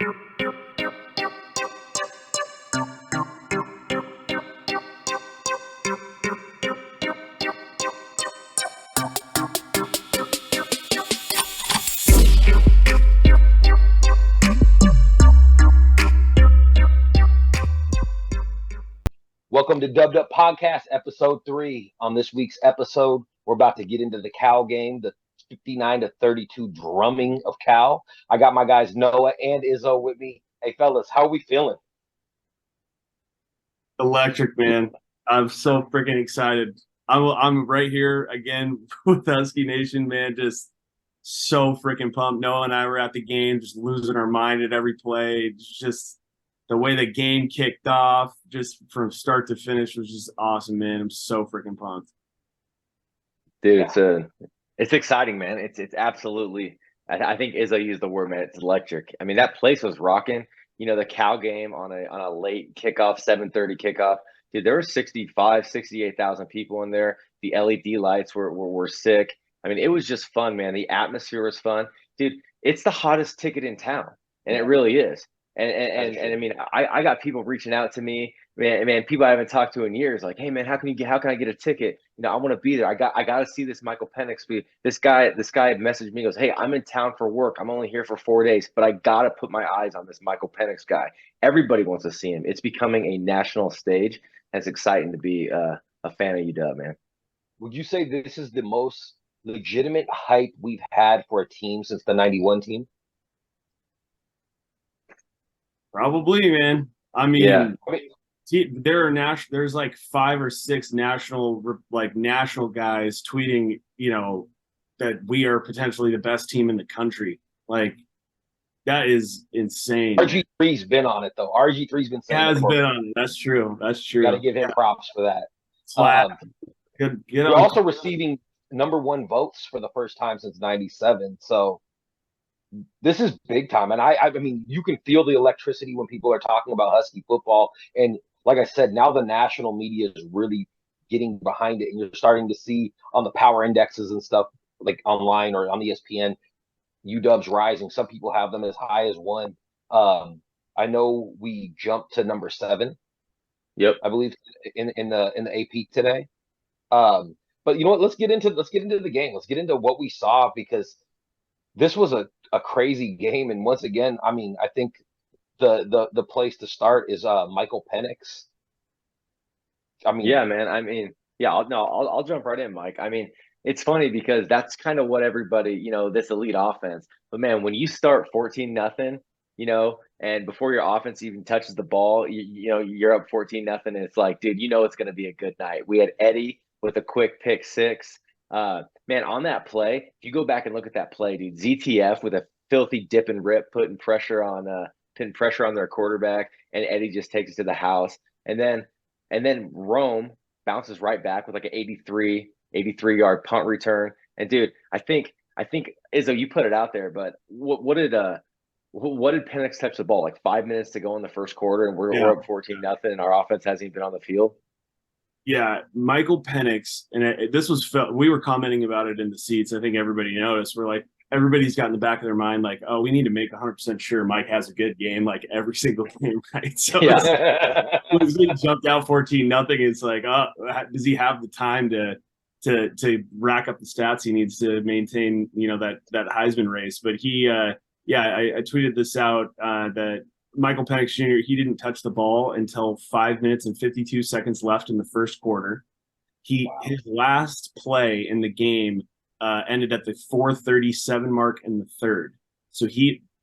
Welcome to Dubbed Up Podcast, episode 3. On this week's episode, we're about to get into the Cal game, the 59-32 drumming of Cal. I got my guys Noah and Izzo with me. Hey, fellas, how are we feeling? Electric, man. I'm so freaking excited. I'm right here again with Husky Nation, man. Just so freaking pumped. Noah and I were at the game, just losing our mind at every play. Just the way the game kicked off, just from start to finish, was just awesome, man. I'm so freaking pumped. Dude, it's exciting, man. It's absolutely. I think Izzo used the word, man. It's electric. I mean, that place was rocking. You know, the Cal game on a late kickoff, 7:30 kickoff. Dude, there were 68,000 people in there. The LED lights were sick. I mean, it was just fun, man. The atmosphere was fun, dude. It's the hottest ticket in town, and it really is. And I mean, I got people reaching out to me, man, people I haven't talked to in years, like, hey man, how can I get a ticket? You know, I want to be there. I got to see this Michael Penix. This guy messaged me, goes, hey, I'm in town for work. I'm only here for 4 days, but I got to put my eyes on this Michael Penix guy. Everybody wants to see him. It's becoming a national stage, and it's exciting to be a fan of UW, man. Would you say this is the most legitimate hype we've had for a team since the 91 team? Probably, man. I mean, Yeah. There's like 5 or 6 national guys tweeting, you know, that we are potentially the best team in the country. Like, that is insane. RG3's been on it though. RG3's been saying has been on it. That's true. Got to give him props for that. Good. We're also receiving #1 votes for the first time since '97. So this is big time. And I mean, you can feel the electricity when people are talking about Husky football. And like I said, now the national media is really getting behind it. And you're starting to see on the power indexes and stuff, like online or on ESPN, UW's rising. Some people have them as high as 1. I know we jumped to #7. Yep. I believe in the AP today. But you know what? Let's get into the game. Let's get into what we saw, because this was a crazy game. And once again, I mean, I think the place to start is Michael Penix. I mean, yeah, man. I mean, yeah, I'll jump right in, Mike. I mean, it's funny because that's kind of what everybody, you know, this elite offense. But man, when you start 14-0, you know, and before your offense even touches the ball, you know, you're up 14-0, and it's like, dude, you know, it's going to be a good night. We had Eddie with a quick pick 6. Man, on that play, if you go back and look at that play, dude, ZTF with a filthy dip and rip, putting pressure on their quarterback, and Eddie just takes it to the house. And then Rome bounces right back with like an 83-yard punt return. And dude, I think Izzo, you put it out there, but what did Penix touch the ball? Like 5 minutes to go in the first quarter, and we're up 14-0, and our offense hasn't even been on the field. Yeah, Michael Penix, and we were commenting about it in the seats. I think everybody noticed. We're like, everybody's got in the back of their mind, like, oh, we need to make 100% sure Mike has a good game, like every single game, right? So when he jumped out 14-0, it's like, oh, does he have the time to rack up the stats he needs to maintain, you know, that Heisman race? But I tweeted this out that Michael Penix Jr., he didn't touch the ball until 5 minutes and 52 seconds left in the first quarter. His last play in the game ended at the 4:37 mark in the third. So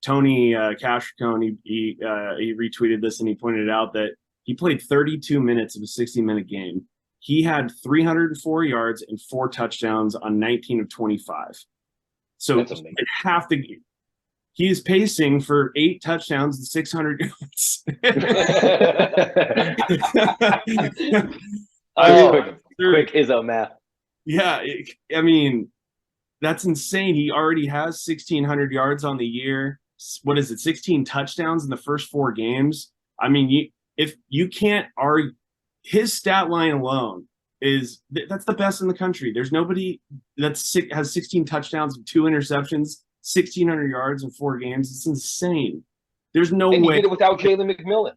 Tony Cashcone, he retweeted this, and he pointed out that he played 32 minutes of a 60-minute game. He had 304 yards and 4 touchdowns on 19 of 25. So in half the game, he is pacing for 8 touchdowns and 600 yards. Quick Izzo math. Yeah, I mean, that's insane. He already has 1,600 yards on the year. What is it, 16 touchdowns in the first 4 games? I mean, if you can't argue, his stat line alone that's the best in the country. There's nobody that has 16 touchdowns and 2 interceptions, 1,600 yards in 4 games. It's insane. There's no And he way did it without Jalen McMillan.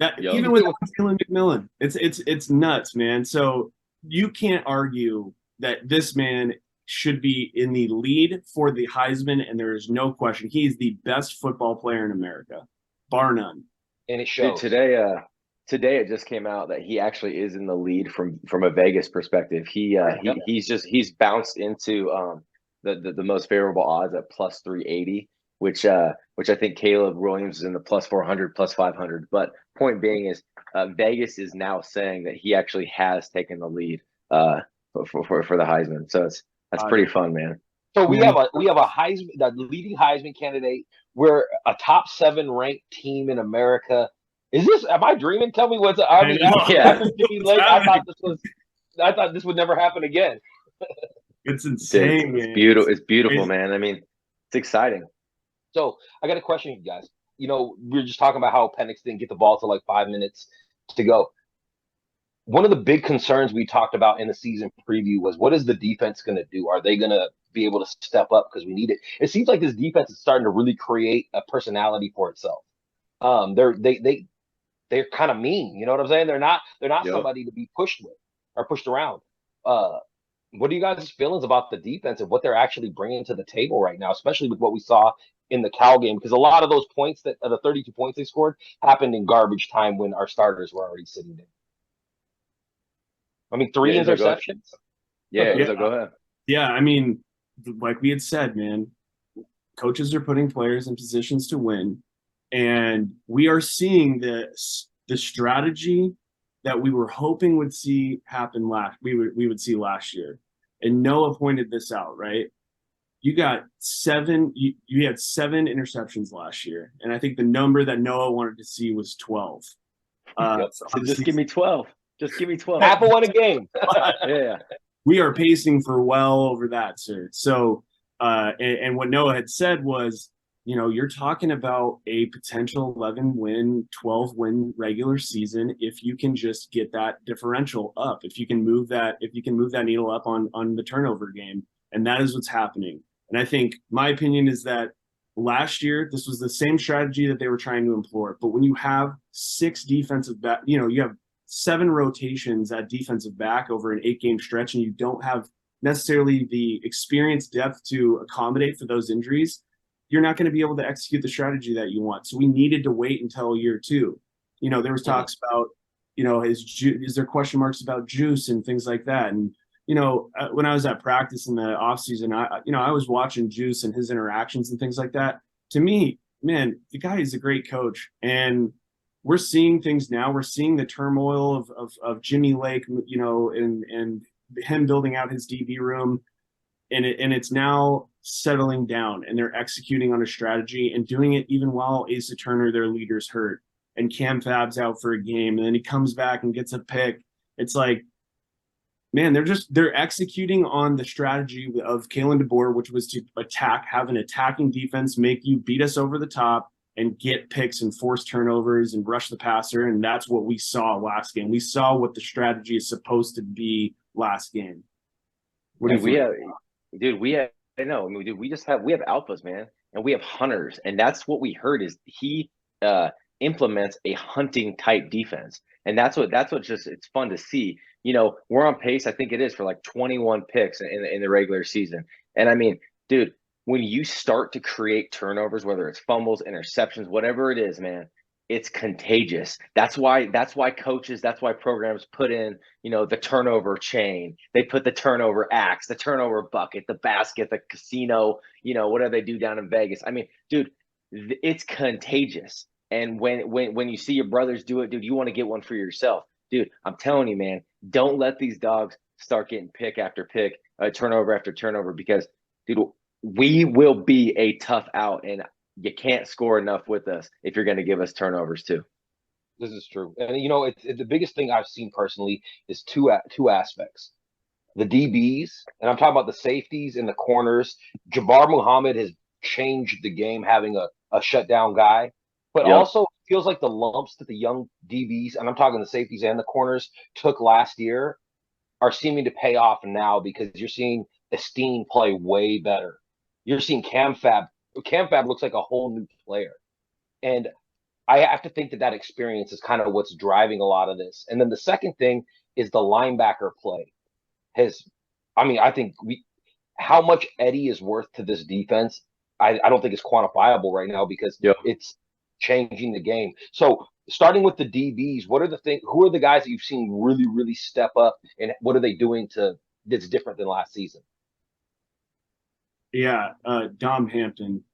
that Yo. even without Jalen McMillan, it's nuts, man. So you can't argue that this man should be in the lead for the Heisman, and there is no question he is the best football player in America, bar none. And it Dude, shows. today it just came out that he actually is in the lead from a Vegas perspective. He's bounced into the most favorable odds at plus 380, which I think Caleb Williams is in the plus 400, plus 500. But point being is Vegas is now saying that he actually has taken the lead for the Heisman. So that's pretty fun, man. So we have a Heisman, the leading Heisman candidate. We're a top 7 ranked team in America. Am I dreaming? Tell me what's. I mean, after Jimmy Lake, I thought this would never happen again. It's insane. It's beautiful. It's beautiful, man. I mean, it's exciting. So I got a question, you guys. We were just talking about how Penix didn't get the ball to like 5 minutes to go. One of the big concerns we talked about in the season preview was, what is the defense going to do? Are they going to be able to step up because we need it? It seems like this defense is starting to really create a personality for itself. They're kind of mean. You know what I'm saying? They're not somebody to be pushed with or pushed around. What are you guys' feelings about the defense and what they're actually bringing to the table right now, especially with what we saw in the Cal game? Because a lot of those points, the 32 points they scored, happened in garbage time when our starters were already sitting there. I mean, 3 interceptions. Izzo, go ahead. Yeah, I mean, like we had said, man, coaches are putting players in positions to win, and we are seeing the strategy that we were hoping would see happen we would see last year. And Noah pointed this out, right? You got 7. You had 7 interceptions last year, and I think the number that Noah wanted to see was 12. So just give me 12. Just give me 12. Half of one a game. Yeah. We are pacing for well over that, sir. So, and what Noah had said was, you're talking about a potential 11-win, 12-win regular season if you can just get that differential up, if you can move that needle up on the turnover game, and that is what's happening. And I think my opinion is that last year this was the same strategy that they were trying to employ, but when you have 6 defensive back, you have 7 rotations at defensive back over an 8-game stretch, and you don't have necessarily the experience depth to accommodate for those injuries, you're not going to be able to execute the strategy that you want. So we needed to wait until year 2. There was talks about, is there question marks about juice and things like that. And, when I was at practice in the offseason, I was watching Juice and his interactions and things like that. To me, man, the guy is a great coach. And we're seeing things now. We're seeing the turmoil of Jimmy Lake, and him building out his DB room, and it's now settling down, and they're executing on a strategy and doing it even while Asa Turner, their leader's hurt, and Cam Fab's out for a game, and then he comes back and gets a pick. It's like, man, they're executing on the strategy of Kalen DeBoer, which was to have an attacking defense, make you beat us over the top, and get picks and force turnovers and rush the passer. And that's what we saw last game. We saw what the strategy is supposed to be last game. We have alphas, man, and we have hunters. And that's what we heard is he implements a hunting type defense. And that's what just, it's fun to see. We're on pace. I think it is for like 21 picks in the regular season. And I mean, dude, when you start to create turnovers, whether it's fumbles, interceptions, whatever it is, man, it's contagious. That's why coaches, that's why programs put in, the turnover chain. They put the turnover axe, the turnover bucket, the basket, the casino, whatever they do down in Vegas. I mean, dude, it's contagious. And when you see your brothers do it, dude, you want to get one for yourself. Dude, I'm telling you, man, don't let these dogs start getting pick after pick, turnover after turnover, because, dude, we will be a tough out, and you can't score enough with us if you're going to give us turnovers too. This is true. And, the biggest thing I've seen personally is two aspects. The DBs, and I'm talking about the safeties and the corners. Jabbar Muhammad has changed the game having a shutdown guy, but also feels like the lumps that the young DBs, and I'm talking the safeties and the corners, took last year are seeming to pay off now, because you're seeing Stein play way better. You're seeing Cam Fab. Cam Fab looks like a whole new player. And I have to think that experience is kind of what's driving a lot of this. And then the second thing is the linebacker play has, I mean, I think how much Eddie is worth to this defense, I don't think it's quantifiable right now because Yep. it's changing the game. So starting with the DBs, who are the guys that you've seen really, really step up, and what are they doing that's different than last season? Yeah, Dom Hampton,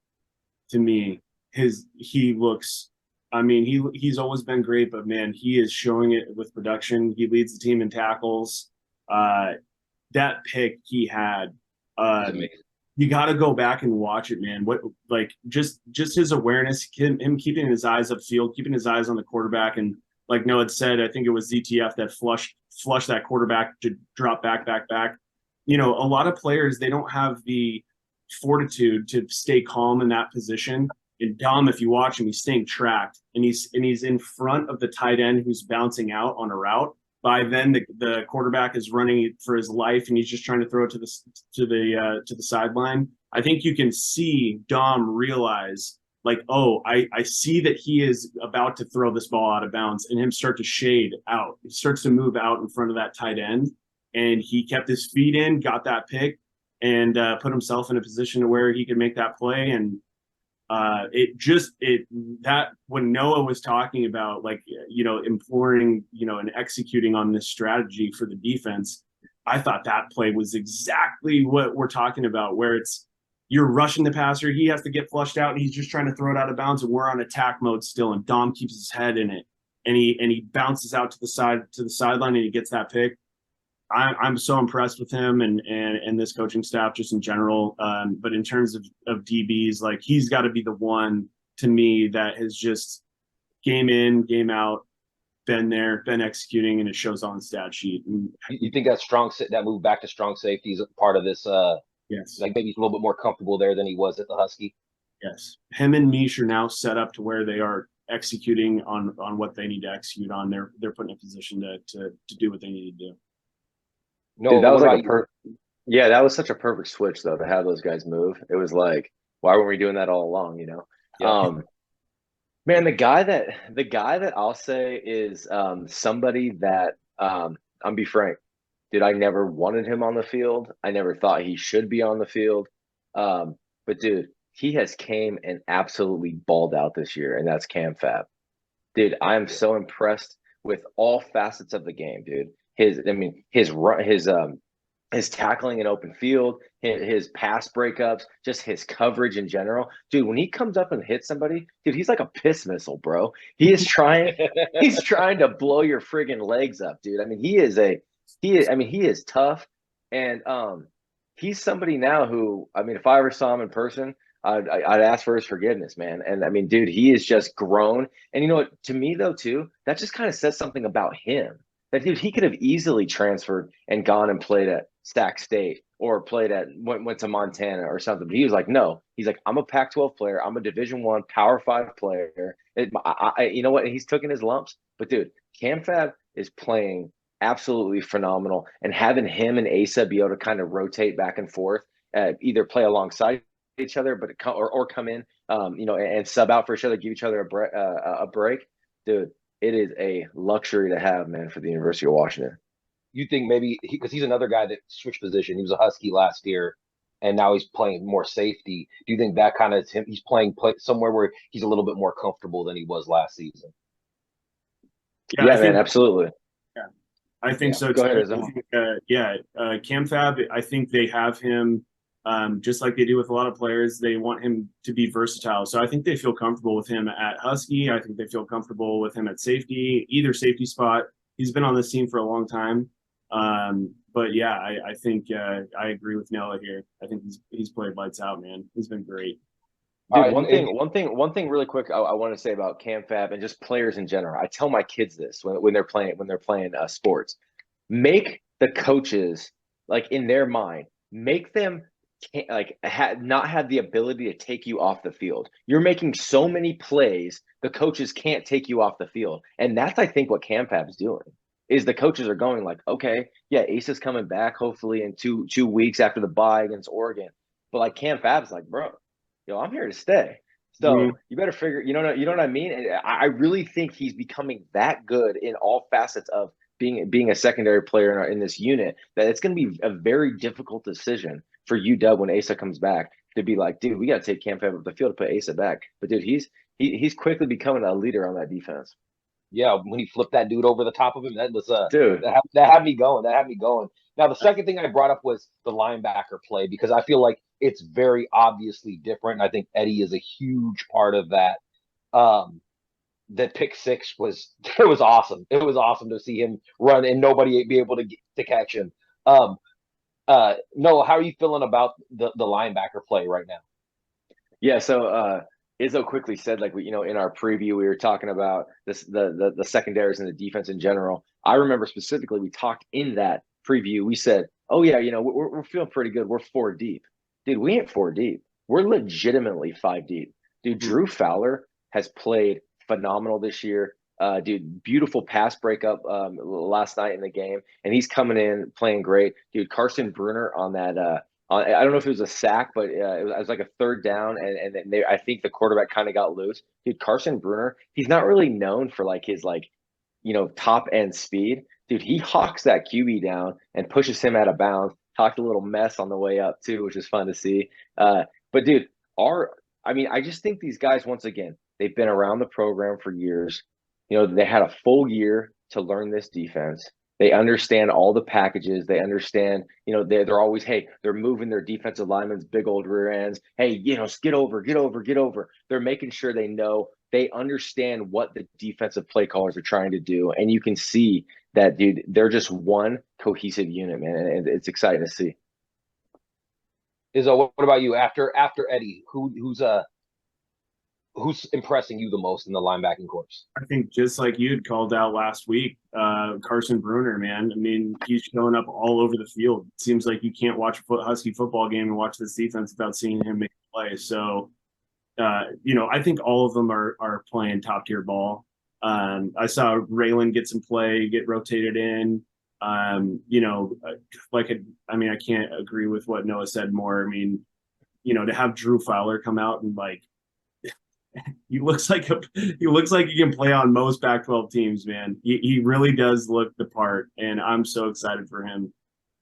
to me, he looks. I mean, he's always been great, but man, he is showing it with production. He leads the team in tackles. That pick he had, you got to go back and watch it, man. What like just his awareness, him keeping his eyes upfield, keeping his eyes on the quarterback, and like Noah had said, I think it was ZTF that flushed that quarterback to drop back. You know, a lot of players, they don't have the fortitude to stay calm in that position. And Dom, if you watch him, he's staying tracked, and he's in front of the tight end who's bouncing out on a route. By then, the quarterback is running for his life, and he's just trying to throw it to the sideline. I think you can see Dom realize, like, oh, I see that he is about to throw this ball out of bounds, and him start to shade out. He starts to move out in front of that tight end, and he kept his feet in, got that pick, and put himself in a position where he could make that play. And that when Noah was talking about, like, you know, imploring, you know, and executing on this strategy for the defense, I thought that play was exactly what we're talking about, where you're rushing the passer, he has to get flushed out, and he's just trying to throw it out of bounds, and we're on attack mode still, and Dom keeps his head in it, and he bounces out to the sideline, and he gets that pick. I'm so impressed with him and this coaching staff just in general. But in terms of DBs, like, he's got to be the one, to me, that has just game in, game out, been there, been executing, and it shows on the stat sheet. And you think that move back to strong safety is part of this? Yes. Like, maybe he's a little bit more comfortable there than he was at the Husky. Yes. Him and Mish are now set up to where they are executing on what they need to execute on. They're put in a position to do what they need to do. No, dude, that was like that was such a perfect switch though, to have those guys move. It was like, why weren't we doing that all along? You know, yeah. Man, the guy that I'll say is somebody that I'm be frank, dude, I never wanted him on the field. I never thought he should be on the field. But dude, he has came and absolutely balled out this year, and that's Cam Fab. Dude, I am so impressed with all facets of the game, dude. His tackling in open field, his pass breakups, just his coverage in general. Dude, when he comes up and hits somebody, dude, he's like a piss missile, bro. He's trying to blow your friggin' legs up, dude. I mean, he is tough. And he's somebody now who, I mean, if I ever saw him in person, I'd ask for his forgiveness, man. And I mean, dude, he is just grown. And you know what, to me though, too, that just kind of says something about him. That dude, he could have easily transferred and gone and played at Sac State or went to Montana or something. But he was like, no. He's like, I'm a Pac-12 player. I'm a Division I Power 5 player. You know what? He's taking his lumps. But dude, Cam Fab is playing absolutely phenomenal, and having him and Asa be able to kind of rotate back and forth, either play alongside each other, but come in, you know, and sub out for each other, give each other a break, dude. It is a luxury to have, man, for the University of Washington. You think maybe because he's another guy that switched position. He was a Husky last year, and now he's playing more safety. Do you think that kind of him? He's playing somewhere where he's a little bit more comfortable than he was last season. Yeah, man, absolutely. Yeah, I think so Go too. ahead, Cam Fab, I think they have him. Just like they do with a lot of players, they want him to be versatile. So I think they feel comfortable with him at Husky. I think they feel comfortable with him at safety, either safety spot. He's been on this team for a long time. But yeah, I think I agree with Noah here. I think he's played lights out, man. He's been great. Dude, right, one thing really quick I want to say about Cam Fab and just players in general. I tell my kids this when they're playing sports. Make the coaches, like, in their mind, make them not have the ability to take you off the field. You're making so many plays, the coaches can't take you off the field. And that's, I think, what Cam Fab's doing, is the coaches are going like, okay, yeah, Ace is coming back hopefully in two weeks after the bye against Oregon. But like, Cam Fab's like, bro, yo, I'm here to stay. So you better figure, you know what I mean? And I really think he's becoming that good in all facets of being a secondary player in this unit that it's going to be a very difficult decision for UW when Asa comes back to be like, dude, we got to take Cam Fab up the field to put Asa back. But dude, he's quickly becoming a leader on that defense. Yeah, when he flipped that dude over the top of him, that was Dude, that had me going. That had me going. Now the second thing I brought up was the linebacker play because I feel like it's very obviously different. I think Eddie is a huge part of that. The pick six was it was awesome. It was awesome to see him run and nobody be able to catch him. Noah, how are you feeling about the linebacker play right now? yeah. So Izzo quickly said, like, in our preview, we were talking about this the secondaries and the defense in general. I remember specifically we talked in that preview. We said, oh yeah, we're feeling pretty good. We're 4 deep, dude. We ain't 4 deep. We're legitimately 5 deep, dude. Drew Fowler has played phenomenal this year. Dude, beautiful pass breakup last night in the game, and he's coming in playing great, dude. Carson Bruner on that. I don't know if it was a sack, but it was like a 3rd down, and I think the quarterback kind of got loose. Dude, Carson Bruner, he's not really known for like his top end speed. Dude, he hawks that QB down and pushes him out of bounds. Talked a little mess on the way up too, which is fun to see. But dude, I just think these guys, once again, they've been around the program for years. They had a full year to learn this defense. They understand all the packages. They understand, they're always, hey, they're moving their defensive linemen's big old rear ends. Hey, get over, get over, get over. They're making sure they understand what the defensive play callers are trying to do. And you can see that, dude, they're just one cohesive unit, man. And it's exciting to see. Izzo, what about you? After Eddie, who's impressing you the most in the linebacking corps? I think just like you had called out last week, Carson Bruner, man. I mean, he's showing up all over the field. It seems like you can't watch a Husky football game and watch this defense without seeing him make a play. So, I think all of them are playing top tier ball. I saw Raylan get some play, get rotated in. I can't agree with what Noah said more. I mean, to have Drew Fowler come out and he looks like he can play on most Pac-12 teams, man. He really does look the part, and I'm so excited for him.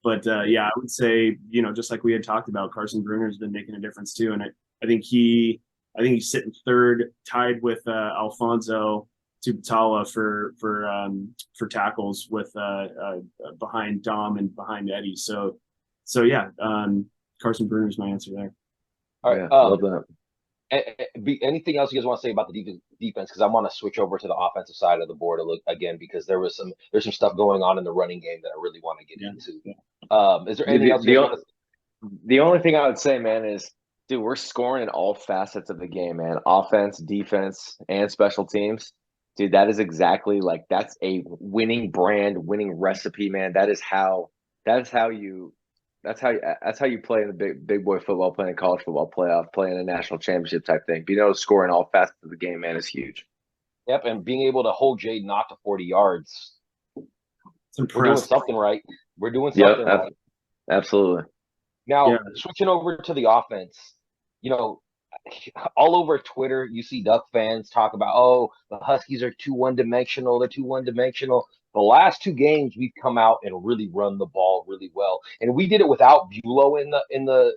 But I would say, just like we had talked about, Carson Bruner's been making a difference too, and I think he's sitting 3rd, tied with Alfonso Tubitala for tackles with behind Dom and behind Eddie. So Carson Bruner's my answer there. All right, love that. Anything else you guys want to say about the defense? Because I want to switch over to the offensive side of the board again because there's some stuff going on in the running game that I really want to get into. Is there anything else? The only thing I would say, man, is dude, we're scoring in all facets of the game, man. Offense, defense, and special teams. Dude, that is exactly that's a winning brand, winning recipe, man. That's how you play in the big boy football, playing a college football playoff, playing a national championship type thing. Being able to score in all facets of the game, man, is huge. Yep, and being able to hold Jade not to 40 yards. It's impressive. We're doing something right. We're doing something right. Absolutely. Now, switching over to the offense, all over Twitter, you see Duck fans talk about, oh, the Huskies are too one-dimensional. They're too one-dimensional. The last 2 games, we've come out and really run the ball really well, and we did it without Bulow in the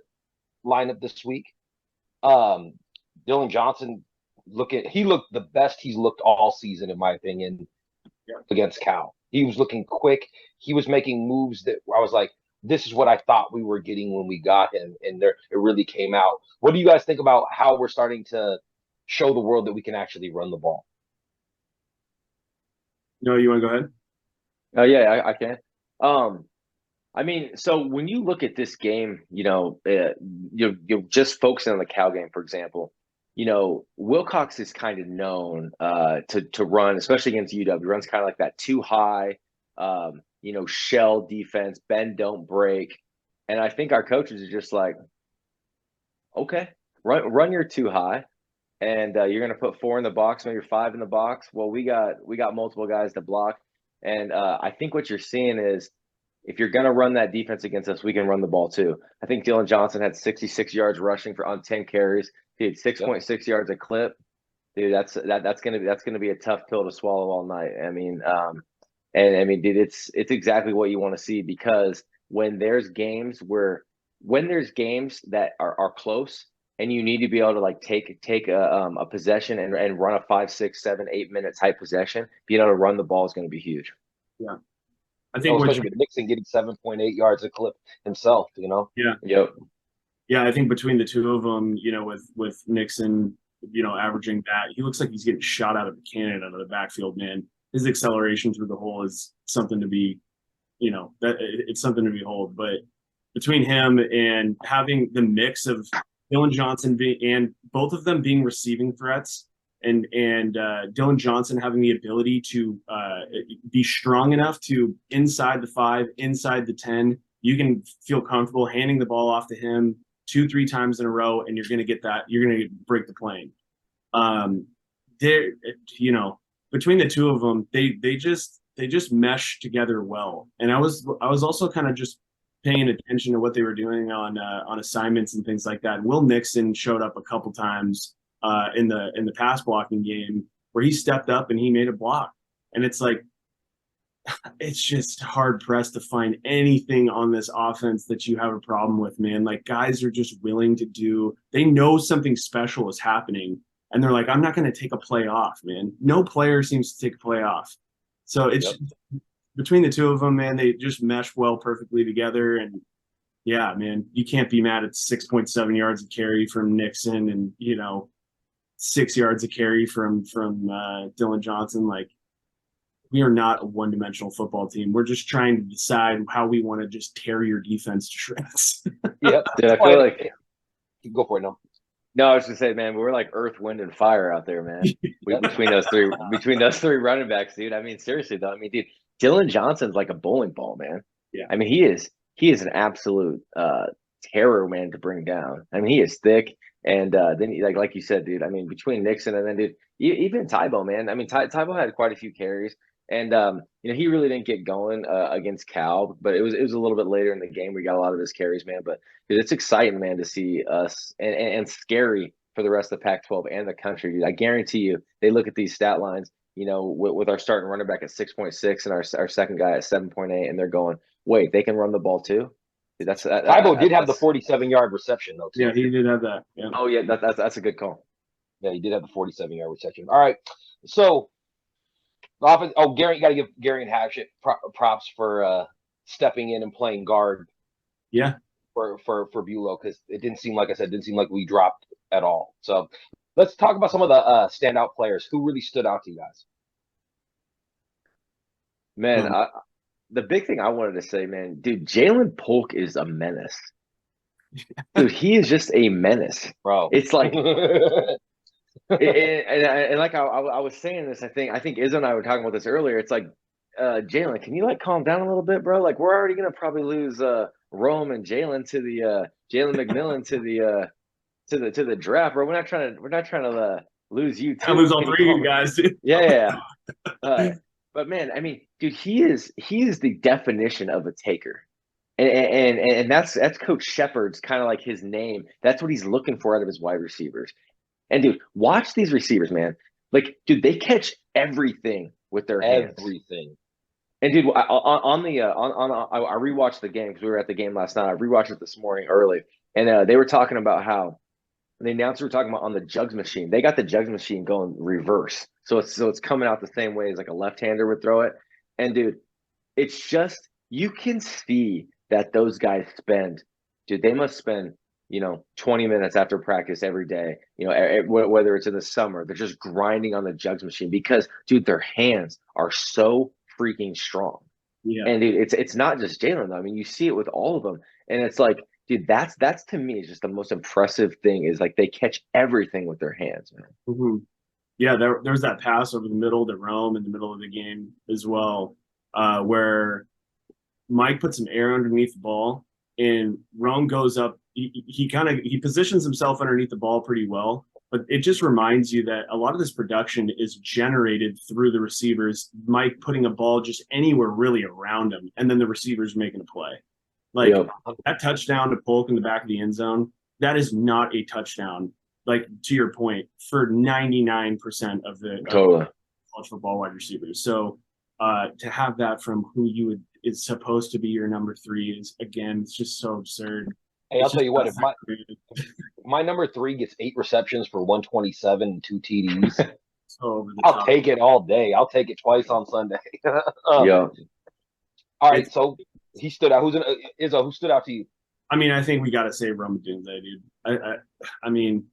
lineup this week. Dylan Johnson he looked the best he's looked all season, in my opinion, against Cal. He was looking quick. He was making moves that I was like, this is what I thought we were getting when we got him, and it really came out. What do you guys think about how we're starting to show the world that we can actually run the ball? No, you want to go ahead? Yeah, I can. So when you look at this game, you're just focusing on the Cal game, for example. Wilcox is kind of known to run, especially against UW. He runs kind of like that too high, shell defense, bend, don't break. And I think our coaches are just like, okay, run your too high, and you're going to put 4 in the box, maybe 5 in the box. Well, we got multiple guys to block, and I think what you're seeing is if you're going to run that defense against us, we can run the ball too. I think Dylan Johnson had 66 yards rushing on 10 carries. dude, 6.6 yards a clip. Dude, that's gonna be a tough pill to swallow all night. I mean, and I mean, dude, it's exactly what you want to see, because when there's games that are close and you need to be able to like take a possession and run a 5, 6, 7, 8 minute type possession, being able to run the ball is going to be huge. Yeah, I think especially with Nixon getting 7.8 yards a clip himself. Yeah. Yep. Yeah, I think between the two of them, with Nixon, averaging that, he looks like he's getting shot out of a cannon out of the backfield, man. His acceleration through the hole is something to be, that it's something to behold. But between him and having the mix of Dylan Johnson and both of them being receiving threats, and Dylan Johnson having the ability to be strong enough to inside the 5, inside the 10, you can feel comfortable handing the ball off to him 2-3 times in a row, and you're going to break the plane. They're, between the two of them, they just mesh together well. And I was also kind of just paying attention to what they were doing on assignments and things like that. Will Nixon showed up a couple times in the pass blocking game where he stepped up and he made a block. And it's like, it's just hard pressed to find anything on this offense that you have a problem with, man. Like, guys are just willing to they know something special is happening, and they're like, I'm not going to take a play off, man. No player seems to take a play off. So it's between the two of them, man, they just mesh well perfectly together. And yeah, man, you can't be mad at 6.7 yards of carry from Nixon and 6 yards of carry from Dylan Johnson. Like, we are not a one-dimensional football team. We're just trying to decide how we want to just tear your defense to shreds. Yep. Dude, I feel like go for it now. No, I was just saying, man, we're like earth, wind, and fire out there, man. Between those three running backs, dude. I mean, seriously though, dude, Dylan Johnson's like a bowling ball, man. Yeah. I mean, he is an absolute terror, man, to bring down. I mean, he is thick, and then like you said, dude. I mean, between Nixon and then, dude, even Tybo, man. I mean, Tybo had quite a few carries, and he really didn't get going against Cal, but it was a little bit later in the game we got a lot of his carries, man. But dude, it's exciting, man, to see us and scary for the rest of the Pac-12 and the country, dude. I guarantee you, they look at these stat lines, with our starting running back at 6.6 and our second guy at 7.8, and they're going, wait, they can run the ball too. Dude, Tybo did have the 47-yard reception though, too. Yeah, he did have that. Yeah. Oh yeah, that's a good call. Yeah, he did have the 47-yard reception. All right, so offense. Oh, Gary, you got to give Gary and Hatchett props for stepping in and playing guard. Yeah. For Bulow, because it didn't seem like we dropped at all. So let's talk about some of the standout players. Who really stood out to you guys? Man, the big thing I wanted to say, man, dude, Jalen Polk is a menace. Dude, he is just a menace, bro. It's like, and like I was saying this, I think Izzo and I were talking about this earlier. It's like, Jalen, can you like calm down a little bit, bro? Like, we're already gonna probably lose Rome and Jalen to the Jalen McMillan to the draft, bro. We're not trying to lose you too. Lose all three of you guys, dude. Yeah. But man, I mean, dude, he is the definition of a taker. And that's Coach Shepard's kind of like his name. That's what he's looking for out of his wide receivers. And dude, watch these receivers, man. Like, dude, they catch everything with their hands. Everything. And dude, I rewatched the game because we were at the game last night. I rewatched it this morning early, and they were talking about how the announcer were talking about on the jugs machine. They got the jugs machine going reverse, so it's coming out the same way as like a left-hander would throw it. And dude, it's just, you can see that those guys they must spend 20 minutes after practice every day, whether it's in the summer, they're just grinding on the jugs machine because, dude, their hands are so freaking strong. Yeah. And dude, it's not just Jalen though. I mean, you see it with all of them, and it's like, dude, that's to me is just the most impressive thing, is like they catch everything with their hands, man. Mm-hmm. Yeah, there was that pass over the middle to Rome in the middle of the game as well, where Mike put some air underneath the ball, and Rome goes up. He positions himself underneath the ball pretty well, but it just reminds you that a lot of this production is generated through the receivers, Mike putting a ball just anywhere really around him, and then the receivers making a play. Like, that touchdown to Polk in the back of the end zone, that is not a touchdown. like to your point, for 99% of the Totally. college football wide receivers. So to have that from who you would is supposed to be your number 3 is, again, it's just so absurd. Hey, I'll It's tell just you what, if my number 3 gets 8 receptions for 127 and 2 TDs, so over the I'll top. take it all day. I'll take it twice on Sunday. Yeah. All right, so he stood out. Izzo, who stood out to you? I mean, I think we got to say Rome Odunze, dude. I mean,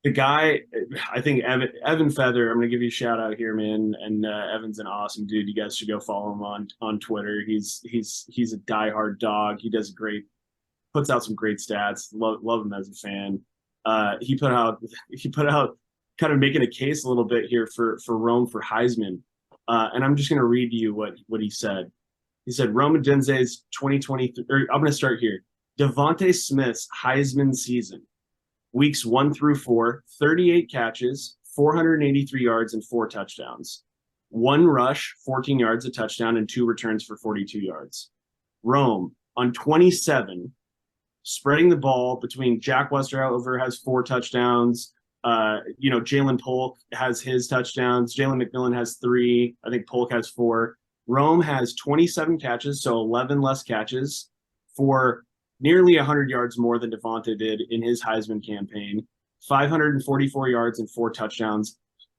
the guy, I think Evan Feather, I'm going to give you a shout out here, man. And Evan's an awesome dude. You guys should go follow him on Twitter. He's a diehard dog. He does puts out some great stats. Love him as a fan. He put out kind of making a case a little bit here for Rome for Heisman. And I'm just going to read to you what he said. He said, Rome Odunze's 2023, or I'm going to start here. Devontae Smith's Heisman season. Weeks 1 through 4, 38 catches, 483 yards, and 4 touchdowns. 1 rush, 14 yards, a touchdown, and 2 returns for 42 yards. Rome, on 27, spreading the ball between Jack Westerhover has 4 touchdowns. Jalen Polk has his touchdowns. Jalen McMillan has 3. I think Polk has 4. Rome has 27 catches, so 11 less catches for nearly 100 yards more than Devontae did in his Heisman campaign, 544 yards and 4 touchdowns,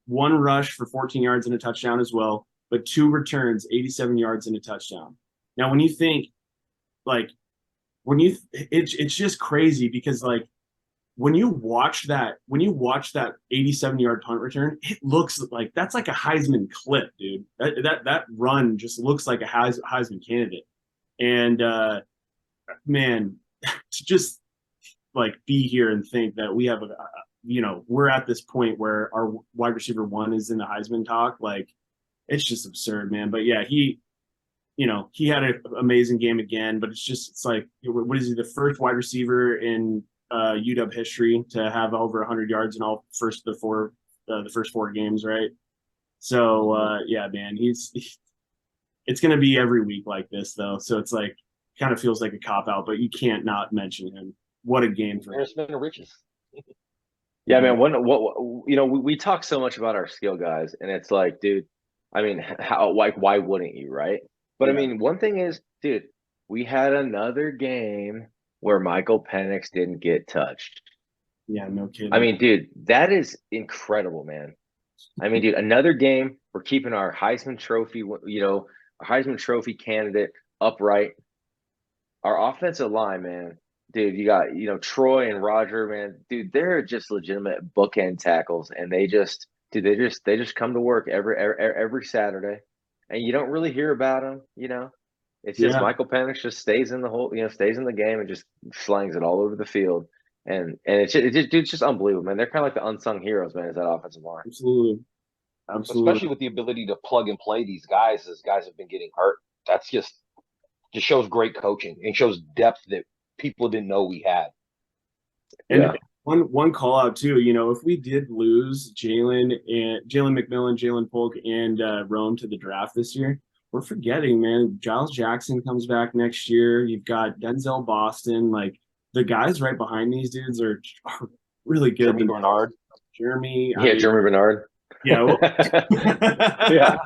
1 rush for 14 yards and a touchdown as well, but 2 returns, 87 yards and a touchdown. Now, when you think, it's just crazy because, when you watch that 87-yard punt return, it looks like that's like a Heisman clip, dude. That run just looks like a Heisman candidate. And man, to just be here and think that we have we're at this point where our wide receiver 1 is in the Heisman talk, it's just absurd, man. But yeah, he had an amazing game again, but it's like, what is he, the first wide receiver in UW history to have over 100 yards in all the first 4 games, right? So yeah, man, it's going to be every week like this though. So it's kind of feels like a cop out, but you can't not mention him. What a game for him. Embarrassment of riches. Yeah, man. We talk so much about our skill guys, and it's like, dude, I mean, why wouldn't you, right? But yeah. I mean, one thing is, dude, we had another game where Michael Penix didn't get touched. Yeah, no kidding. I mean, dude, that is incredible, man. I mean, dude, another game, we're keeping our Heisman Trophy, our Heisman Trophy candidate upright. Our offensive line, man, dude, you got, Troy and Roger, man, dude, they're just legitimate bookend tackles, and they just come to work every Saturday, and you don't really hear about them, It's just Michael Penix just stays in stays in the game and just slangs it all over the field, and it's just unbelievable, man. They're kind of like the unsung heroes, man. Is that offensive line? Absolutely. Especially with the ability to plug and play these guys as guys have been getting hurt. That's just shows great coaching and shows depth that people didn't know we had. And one call out too, if we did lose Jalen McMillan, Jalen Polk, and Rome to the draft this year, we're forgetting, man. Giles Jackson comes back next year. You've got Denzel Boston. The guys right behind these dudes are really good. Jeremy Bernard. Jeremy Bernard. Yeah. Well, yeah.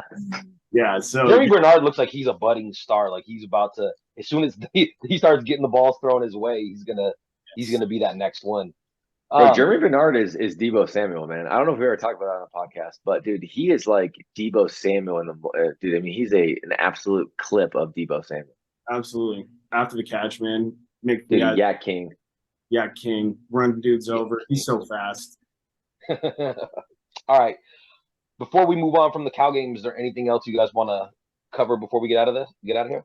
Yeah. So Jeremy Bernard looks like he's a budding star. Like he's about to, as soon as he starts getting the balls thrown his way, he's gonna be that next one. Bro, Jeremy Bernard is Deebo Samuel, man. I don't know if we ever talked about that on the podcast, but dude, he is like Deebo Samuel in the dude. I mean, he's an absolute clip of Deebo Samuel. Absolutely, after the catch, man. Dude, Yak King. Yak King, run dudes over. He's so fast. All right. Before we move on from the Cal game, is there anything else you guys want to cover before we get out of here?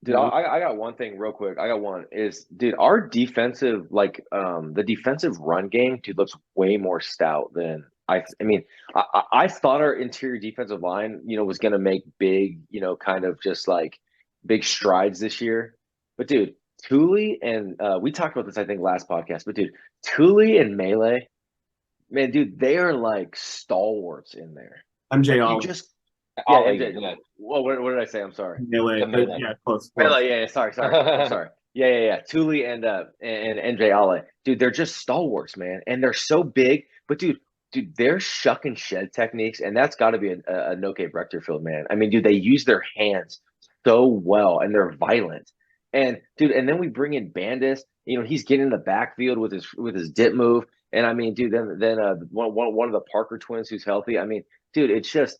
Dude, I got one thing real quick. I got one is, dude, our defensive, the defensive run game, dude, looks way more stout than I thought our interior defensive line, was going to make big, kind of just big strides this year. But dude, Thule and we talked about this, I think, last podcast, but dude, Thule and Melee, man, dude, they are like stalwarts in there. MJ MJ. Well, what did I say? I'm sorry. Melee. Yeah, close. Melee. Yeah. Sorry. I'm sorry. Yeah. Thule and NJ Ale. Dude, they're just stalwarts, man. And they're so big. But dude, their shuck and shed techniques, and that's got to be a no Cape Rector field, man. I mean, dude, they use their hands so well and they're violent. And dude, and then we bring in Bandis. He's getting in the backfield with his dip move. And I mean, dude, then one of the Parker twins who's healthy. I mean, dude, it's just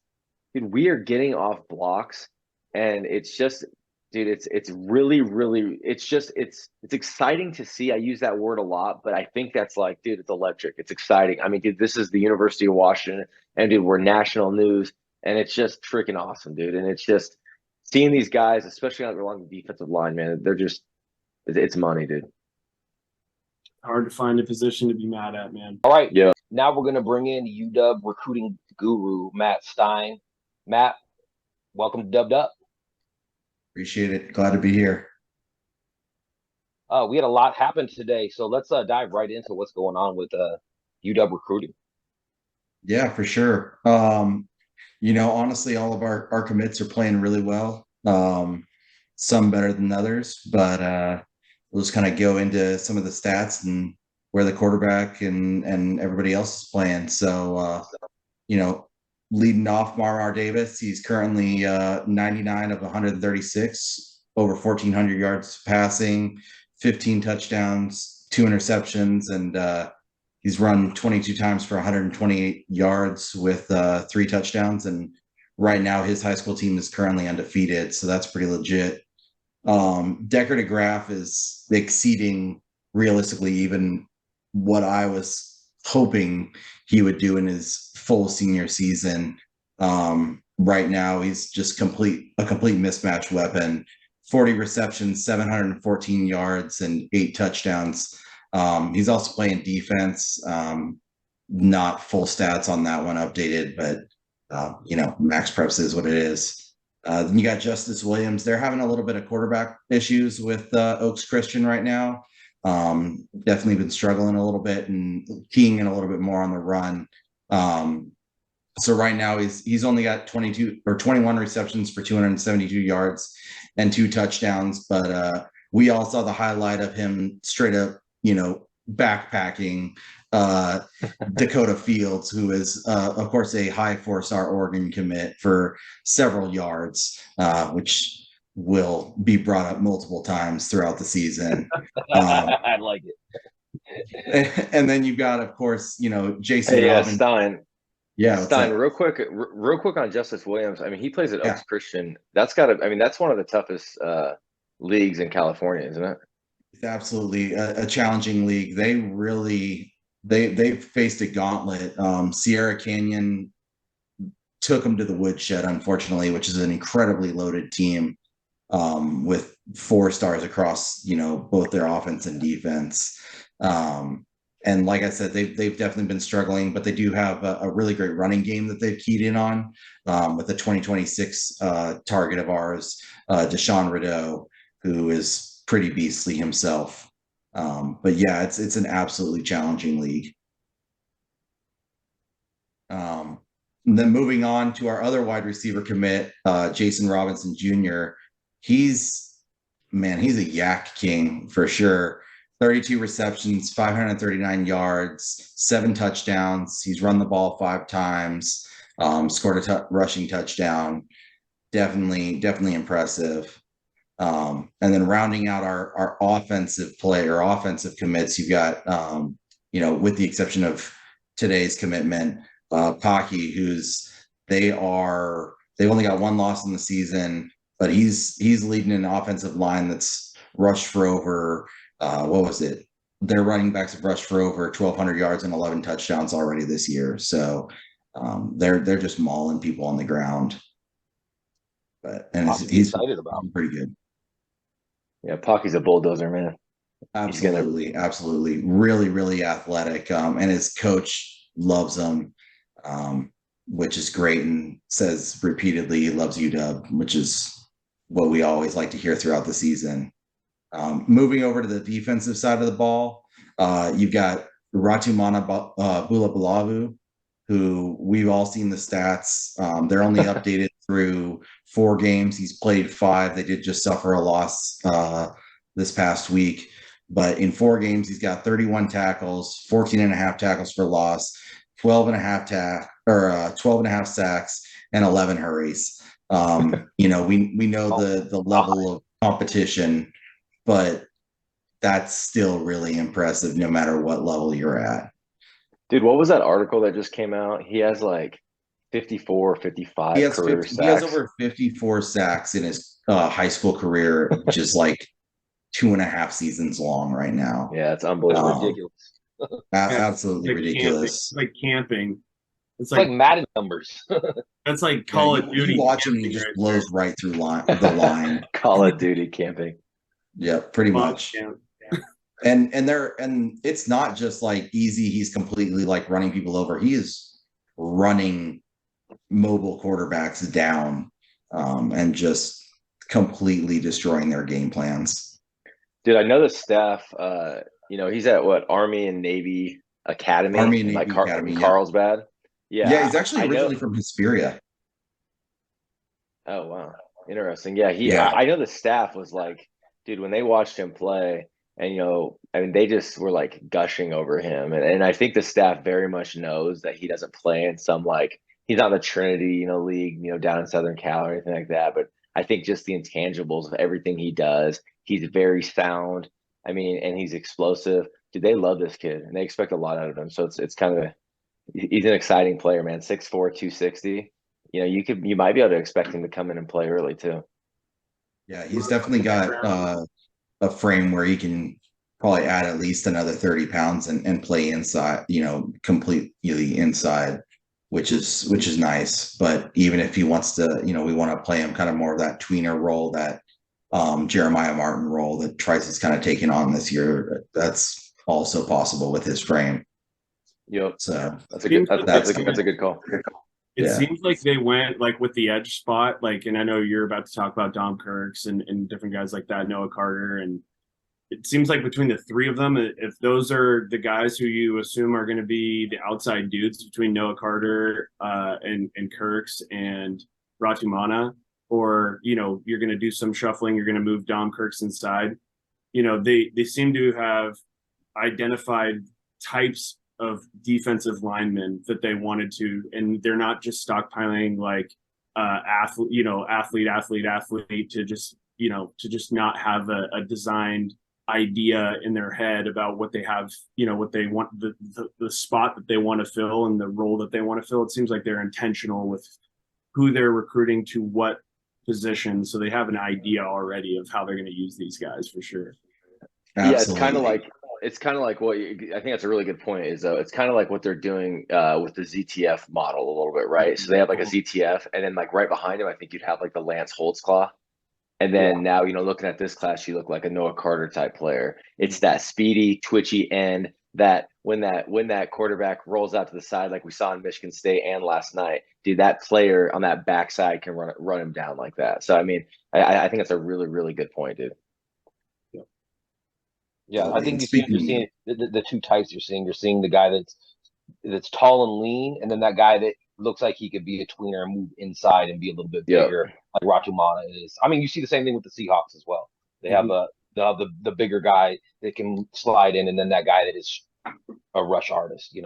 dude, we are getting off blocks, and it's just dude, it's really it's exciting to see. I use that word a lot, but I think that's like, dude, it's electric. It's exciting. I mean, dude, this is the University of Washington, and dude, we're national news, and it's just freaking awesome, dude. And it's just seeing these guys, especially along the defensive line, man, they're just it's money, dude. Hard to find a position to be mad at, man. All right. Yeah. Now we're going to bring in UW recruiting guru, Matt Stein. Matt, welcome to Dubbed Up. Appreciate it. Glad to be here. We had a lot happen today, so let's dive right into what's going on with UW recruiting. Yeah, for sure. Honestly, all of our commits are playing really well. Some better than others, but we'll just kind of go into some of the stats and where the quarterback and everybody else is playing. So, leading off Marmar Davis, he's currently 99 of 136, over 1,400 yards passing, 15 touchdowns, 2 interceptions, and he's run 22 times for 128 yards with 3 touchdowns. And right now his high school team is currently undefeated, so that's pretty legit. Decker DeGraff is exceeding realistically even what I was hoping he would do in his full senior season. Right now he's just a complete mismatch weapon. 40 receptions, 714 yards, and 8 touchdowns. He's also playing defense. Not full stats on that one updated, but Max Preps is what it is. Then you got Justice Williams. They're having a little bit of quarterback issues with Oaks Christian right now. Definitely been struggling a little bit and keying in a little bit more on the run. So right now he's only got 21 receptions for 272 yards and 2 touchdowns. But we all saw the highlight of him straight up, backpacking Dakota Fields, who is, of course, a high 4-star Oregon commit for several yards, which will be brought up multiple times throughout the season. I like it. And then you've got, of course, Jason Hey, Robinson. Stein. Yeah, Stein, real quick on Justice Williams. I mean, he plays at Yeah. Oaks Christian. That's one of the toughest leagues in California, isn't it? It's absolutely a challenging league. They've faced a gauntlet. Sierra Canyon took them to the woodshed, unfortunately, which is an incredibly loaded team with 4 stars across, both their offense and defense. And like I said, they've definitely been struggling, but they do have a really great running game that they've keyed in on with the 2026 target of ours, Deshaun Rideau, who is pretty beastly himself. But yeah, it's an absolutely challenging league. And then moving on to our other wide receiver commit, Jason Robinson Jr. He's a yak king for sure. 32 receptions, 539 yards, 7 touchdowns. He's run the ball 5 times, scored a rushing touchdown. Definitely impressive. And then rounding out our offensive play or offensive commits, you've got, with the exception of today's commitment, Pocky, they've only got 1 loss in the season, but he's leading an offensive line that's rushed for over, their running backs have rushed for over 1,200 yards and 11 touchdowns already this year. So they're just mauling people on the ground. He's excited about pretty good. Yeah, Pocky's a bulldozer, man. Absolutely. Really athletic. And his coach loves him, which is great, and says repeatedly he loves UW, which is what we always like to hear throughout the season. Moving over to the defensive side of the ball, you've got Ratumana Bulabulavu, who we've all seen the stats. They're only updated through 4 games. He's played 5. They did just suffer a loss this past week. But in 4 games, he's got 31 tackles, 14 and a half tackles for loss, 12 and a half 12 and a half sacks, and 11 hurries. We know the level of competition, but that's still really impressive no matter what level you're at. Dude, what was that article that just came out? He has like 54 or 55 career sacks. He has over 54 sacks in his high school career, which is like 2.5 seasons long right now. Yeah, it's unbelievable. Ridiculous. Absolutely ridiculous. It's like camping. It's like Madden numbers. That's like Call of Duty. You watch him, he just blows right through the line. Call of Duty camping. Yeah, pretty much. And it's not just like easy. He's completely like running people over. He is running mobile quarterbacks down and just completely destroying their game plans. Dude, I know the staff. He's at what, Army and Navy Academy, Army and Navy Academy, Carlsbad. Yeah, he's actually originally from Hesperia. Oh wow, interesting. Yeah, I know the staff was like, dude, when they watched him play, and they just were like gushing over him, and I think the staff very much knows that he doesn't play in some like he's not the Trinity league down in Southern Cal or anything like that, but I think just the intangibles of everything he does, he's very sound. I mean, and he's explosive. Dude, they love this kid and they expect a lot out of him. So it's kind of he's an exciting player, man. 6'4", 260. You might be able to expect him to come in and play early too. Yeah, he's definitely got a frame where he can probably add at least another 30 pounds and play inside, completely inside, which is nice. But even if he wants to, we want to play him kind of more of that tweener role, that Jeremiah Martin role that Trice is kind of taking on this year. That's also possible with his frame. Yep. So that's a good call. It seems like they went like with the edge spot, like, and I know you're about to talk about Dom Kirks and different guys like that, Noah Carter, and it seems like between the three of them, if those are the guys who you assume are going to be the outside dudes between Noah Carter and Kirks and Ratumana, or you're going to do some shuffling, you're going to move Dom Kirks inside. They seem to have identified types of defensive linemen that they wanted to, and they're not just stockpiling like athlete to just not have a designed idea in their head about what they have, what they want, the spot that they want to fill and the role that they want to fill. It seems like they're intentional with who they're recruiting to what position, so they have an idea already of how they're going to use these guys for sure. Absolutely. Yeah, it's kind of like what I think that's a really good point. Is it's kind of like what they're doing with the ZTF model a little bit, right? So they have like a ZTF, and then like right behind him, I think you'd have like the Lance Holtzclaw. And then now, looking at this class, you look like a Noah Carter type player. It's that speedy, twitchy end that when that quarterback rolls out to the side, like we saw in Michigan State and last night, dude, that player on that backside can run him down like that. So, I mean, I think that's a really, really good point, dude. Yeah, I think you're seeing the two types you're seeing. You're seeing the guy that's tall and lean, and then that guy that looks like he could be a tweener and move inside and be a little bit bigger, like Ratumana is. I mean, you see the same thing with the Seahawks as well. They have the bigger guy that can slide in, and then that guy that is a rush artist,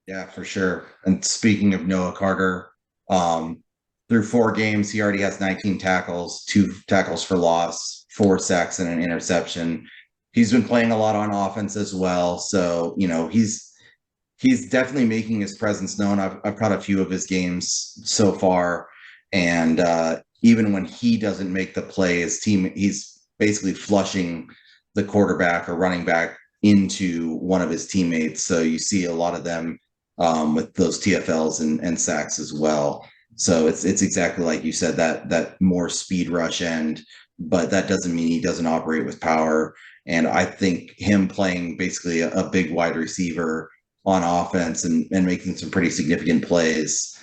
Yeah, for sure. And speaking of Noah Carter, through 4 games, he already has 19 tackles, 2 tackles for loss, 4 sacks, and an interception. He's been playing a lot on offense as well. So, he's definitely making his presence known. I've caught a few of his games so far. And even when he doesn't make the play, his team, he's basically flushing the quarterback or running back into one of his teammates. So you see a lot of them with those TFLs and sacks as well. So it's exactly like you said, that more speed rush end, but that doesn't mean he doesn't operate with power. And I think him playing basically a big wide receiver on offense and making some pretty significant plays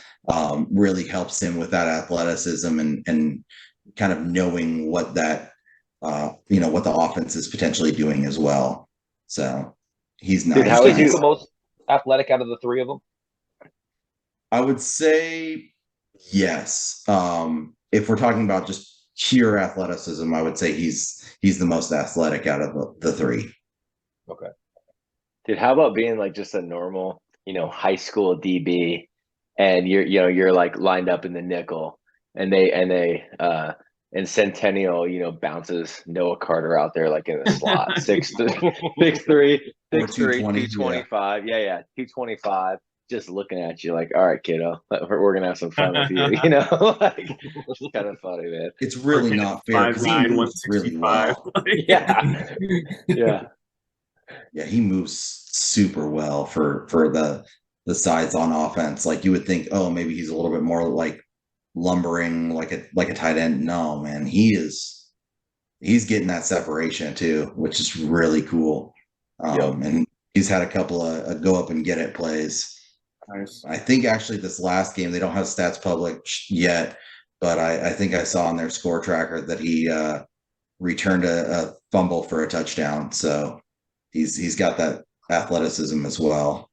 really helps him with that athleticism and kind of knowing what that, what the offense is potentially doing as well. So he's nice. Dude, how is he the most athletic out of the 3 of them? I would say yes. If we're talking about just sheer athleticism, I would say he's the most athletic out of the three. Okay. Dude, how about being like just a normal, high school DB, and you're like lined up in the nickel, and and Centennial, bounces Noah Carter out there like in the slot, 6'3", Or 220, 225. Yeah, 225. Just looking at you like, all right, kiddo, we're gonna have some fun with you. Like it's kind of funny, man. It's really not fair because he 5'9", moves really 165. well. Yeah, yeah. Yeah, he moves super well for the sides on offense. Like you would think, oh, maybe he's a little bit more like lumbering like a tight end. No, man, he's getting that separation too, which is really cool. And he's had a couple of go up and get it plays. Nice. I think actually this last game, they don't have stats published yet, but I think I saw on their score tracker that he returned a fumble for a touchdown. So he's got that athleticism as well.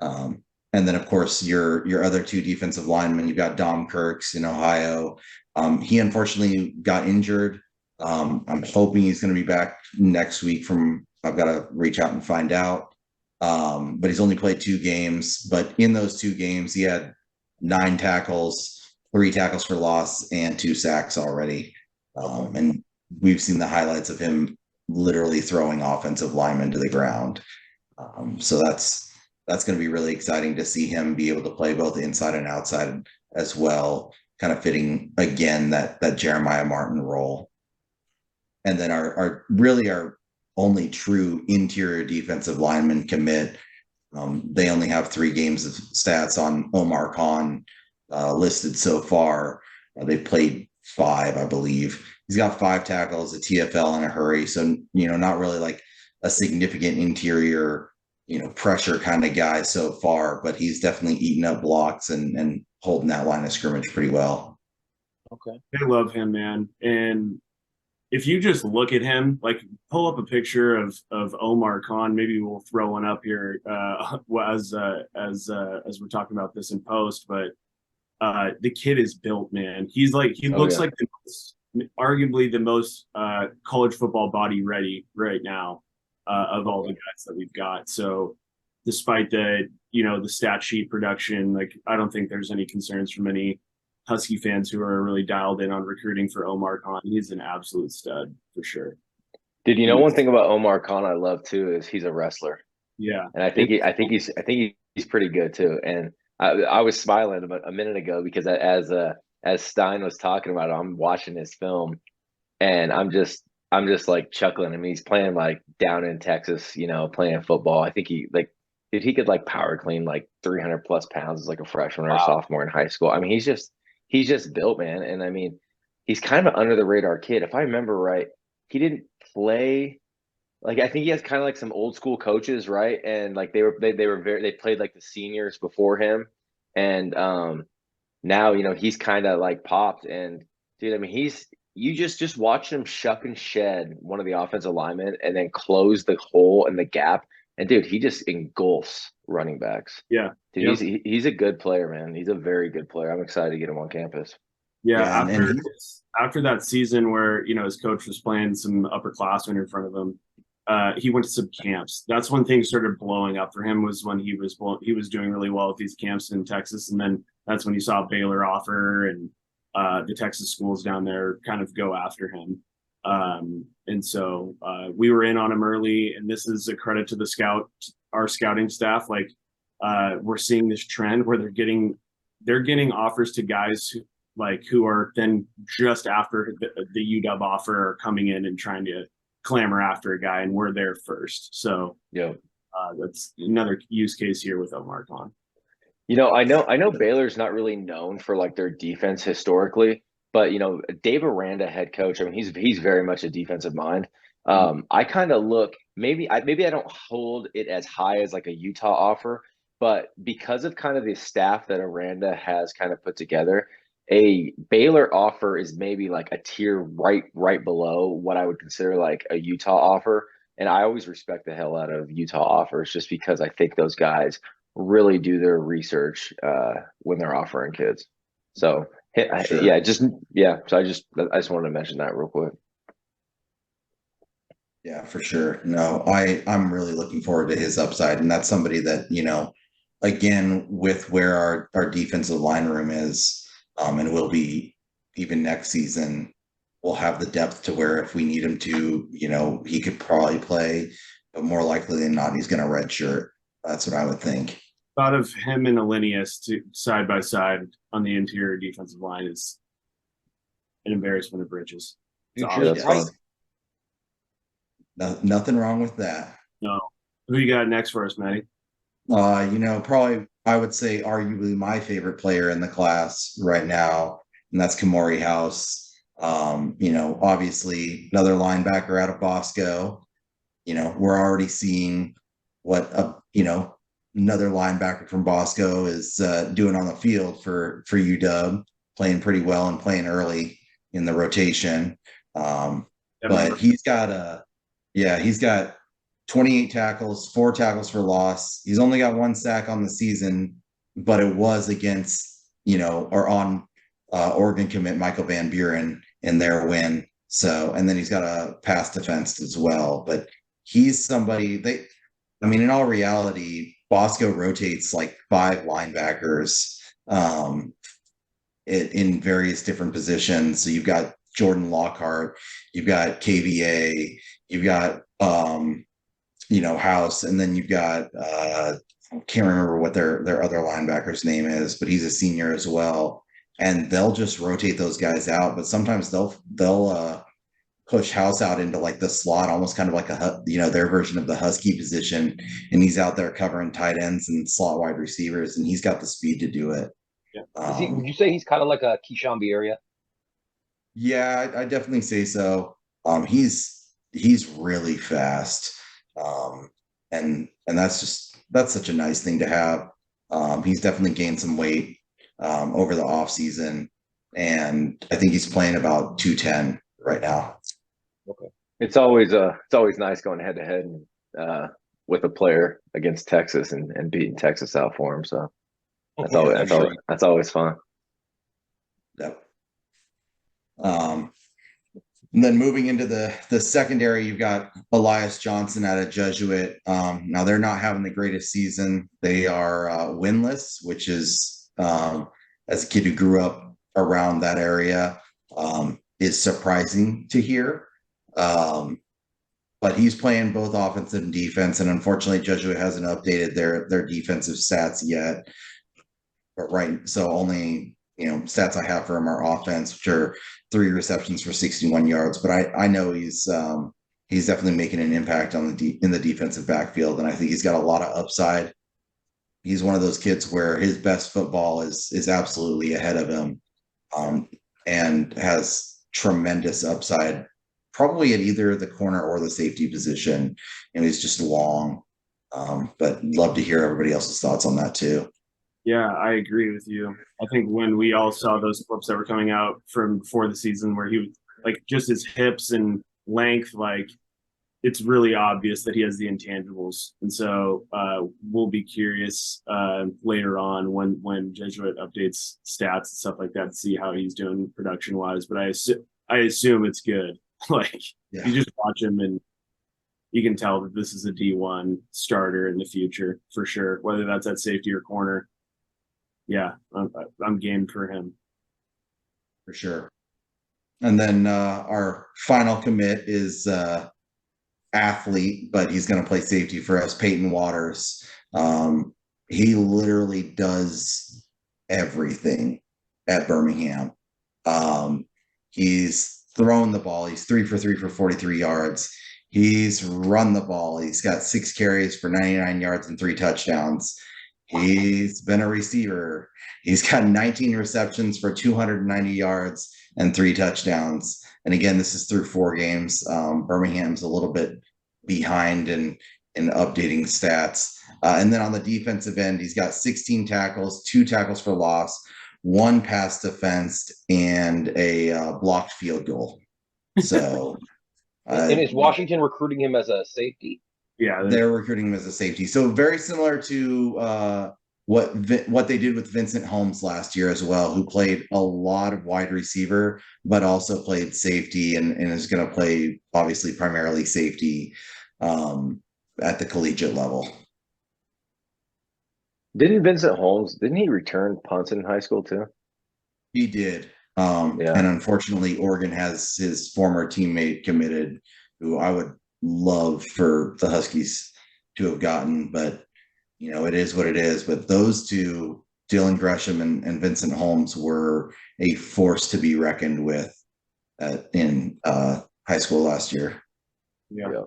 And then of course your other two defensive linemen, you've got Dom Kirks in Ohio. He unfortunately got injured. I'm hoping he's going to be back next week I've got to reach out and find out. But he's only played 2 games, but in those 2 games, he had 9 tackles, 3 tackles for loss, and 2 sacks already. And we've seen the highlights of him literally throwing offensive linemen to the ground. So that's going to be really exciting to see him be able to play both inside and outside as well, kind of fitting again that Jeremiah Martin role. And then our only true interior defensive lineman commit. They only have 3 games of stats on Omar Khan listed so far. They've played 5, I believe. He's got 5 tackles, a TFL in a hurry. So, not really like a significant interior, pressure kind of guy so far, but he's definitely eating up blocks and holding that line of scrimmage pretty well. Okay. I love him, man. And if you just look at him, like pull up a picture of Omar Khan, maybe we'll throw one up here as we're talking about this in post. But the kid is built, man. He looks like arguably the most college football body ready right now of all the guys that we've got. So despite the stat sheet production, like I don't think there's any concerns from any Husky fans who are really dialed in on recruiting for Omar Khan. He's an absolute stud for sure. Dude, one thing about Omar Khan I love too is he's a wrestler. Yeah, and I think he's pretty good too. And I was smiling a minute ago because as Stein was talking about it, I'm watching his film, and I'm just like chuckling. I mean, he's playing like down in Texas, playing football. I think he could like power clean like 300 plus pounds as like a freshman or a sophomore in high school. I mean, he's just built, man. And I mean, he's kind of an under the radar kid. If I remember right, he didn't play. Like, I think he has kind of like some old school coaches, right? And like they played like the seniors before him. And now, he's kind of like popped. And dude, I mean, you just watch him shuck and shed one of the offensive linemen and then close the hole and the gap. And dude, he just engulfs running backs. Yeah. Dude, he's a good player, man. He's a very good player. I'm excited to get him on campus. Yeah, after that season where his coach was playing some upperclassmen in front of him, he went to some camps. That's when things started blowing up for him. Was when he was doing really well at these camps in Texas, and then that's when you saw Baylor offer and the Texas schools down there kind of go after him. And so we were in on him early, and this is a credit to our scouting staff. Like we're seeing this trend where they're getting offers to guys who are then just after the UW offer are coming in and trying to clamor after a guy, and we're there first. So that's another use case here with Omar Khan. I know Baylor's not really known for like their defense historically, but Dave Aranda, head coach, I mean, he's very much a defensive mind. I kind of look, maybe I don't hold it as high as like a Utah offer, but because of kind of the staff that Aranda has kind of put together, a Baylor offer is maybe like a tier right below what I would consider like a Utah offer. And I always respect the hell out of Utah offers just because I think those guys really do their research when they're offering kids. So Sure. Yeah, So I just wanted to mention that real quick. Yeah, for sure. No, I'm really looking forward to his upside, and that's somebody that, again, with where our defensive line room is, and will be even next season, we'll have the depth to where if we need him to, he could probably play, but more likely than not, he's going to redshirt. That's what I would think. Thought of him and Alenius side by side on the interior defensive line is an embarrassment of riches. It's Future awesome. That's bright. fun. Nothing wrong with that. No. Who you got next for us, Matty? Probably I would say arguably my favorite player in the class right now, and that's Kamori House. Obviously another linebacker out of Bosco. We're already seeing what another linebacker from Bosco is doing on the field for UW, playing pretty well and playing early in the rotation. But he's got 28 tackles, 4 tackles for loss. He's only got 1 sack on the season, but it was against, or on Oregon commit Michael Van Buren in their win. So, and then he's got a pass defense as well. But he's somebody in all reality, Bosco rotates like 5 linebackers in various different positions. So you've got Jordan Lockhart, you've got KVA, you've got House, and then you've got I can't remember what their other linebacker's name is, but he's a senior as well. And they'll just rotate those guys out, but sometimes they'll push House out into like the slot, almost kind of like their version of the Husky position, and he's out there covering tight ends and slot wide receivers, and he's got the speed to do it. Yeah. Would you say he's kind of like a Keyshawn Bierria? Yeah, I definitely say so. He's really fast, and that's such a nice thing to have. He's definitely gained some weight over the off season, and I think he's playing about 210 right now. Okay. It's always nice going head to head with a player against Texas and beating Texas out for him. So that's always fun. Yep. And then moving into the secondary, you've got Elias Johnson out of Jesuit. Now they're not having the greatest season. They are winless, which is as a kid who grew up around that area, is surprising to hear. But he's playing both offense and defense, and unfortunately, Jesuit hasn't updated their defensive stats yet. But so only stats I have for him are offense, which are 3 receptions for 61 yards. But I know he's definitely making an impact in the defensive backfield, and I think he's got a lot of upside. He's one of those kids where his best football is absolutely ahead of him, and has tremendous upside, probably at either the corner or the safety position. He's just long, but love to hear everybody else's thoughts on that too. Yeah, I agree with you. I think when we all saw those clips that were coming out from before the season where he was like just his hips and length, like it's really obvious that he has the intangibles. And so we'll be curious later on when Jesuit updates stats and stuff like that to see how he's doing production wise. But I assume it's good. Like Yeah. you just watch him and you can tell that this is a D1 starter in the future for sure, whether that's at safety or corner. Yeah, I'm game for him. For sure. And then our final commit is athlete, but he's going to play safety for us, Peyton Waters. He literally does everything at Birmingham. He's thrown the ball. He's 3 for 3 for 43 yards. He's run the ball. He's got 6 carries for 99 yards and 3 touchdowns. He's been a receiver. He's got 19 receptions for 290 yards and 3 touchdowns. And again, this is through 4 games. Birmingham's a little bit behind in updating stats. And then on the defensive end, he's got 16 tackles, 2 tackles for loss, 1 pass defensed, and a blocked field goal. So, and is Washington recruiting him as a safety? Yeah, they're recruiting him as a safety. So very similar to what they did with Vincent Holmes last year as well, who played a lot of wide receiver, but also played safety and is going to play obviously primarily safety at the collegiate level. Didn't Vincent Holmes, didn't he return punts in high school too? He did. Yeah. And unfortunately, Oregon has his former teammate committed, who I would love for the Huskies to have gotten, but it is what it is. But those two, Dylan Gresham and Vincent Holmes, were a force to be reckoned with in high school last year. Yeah.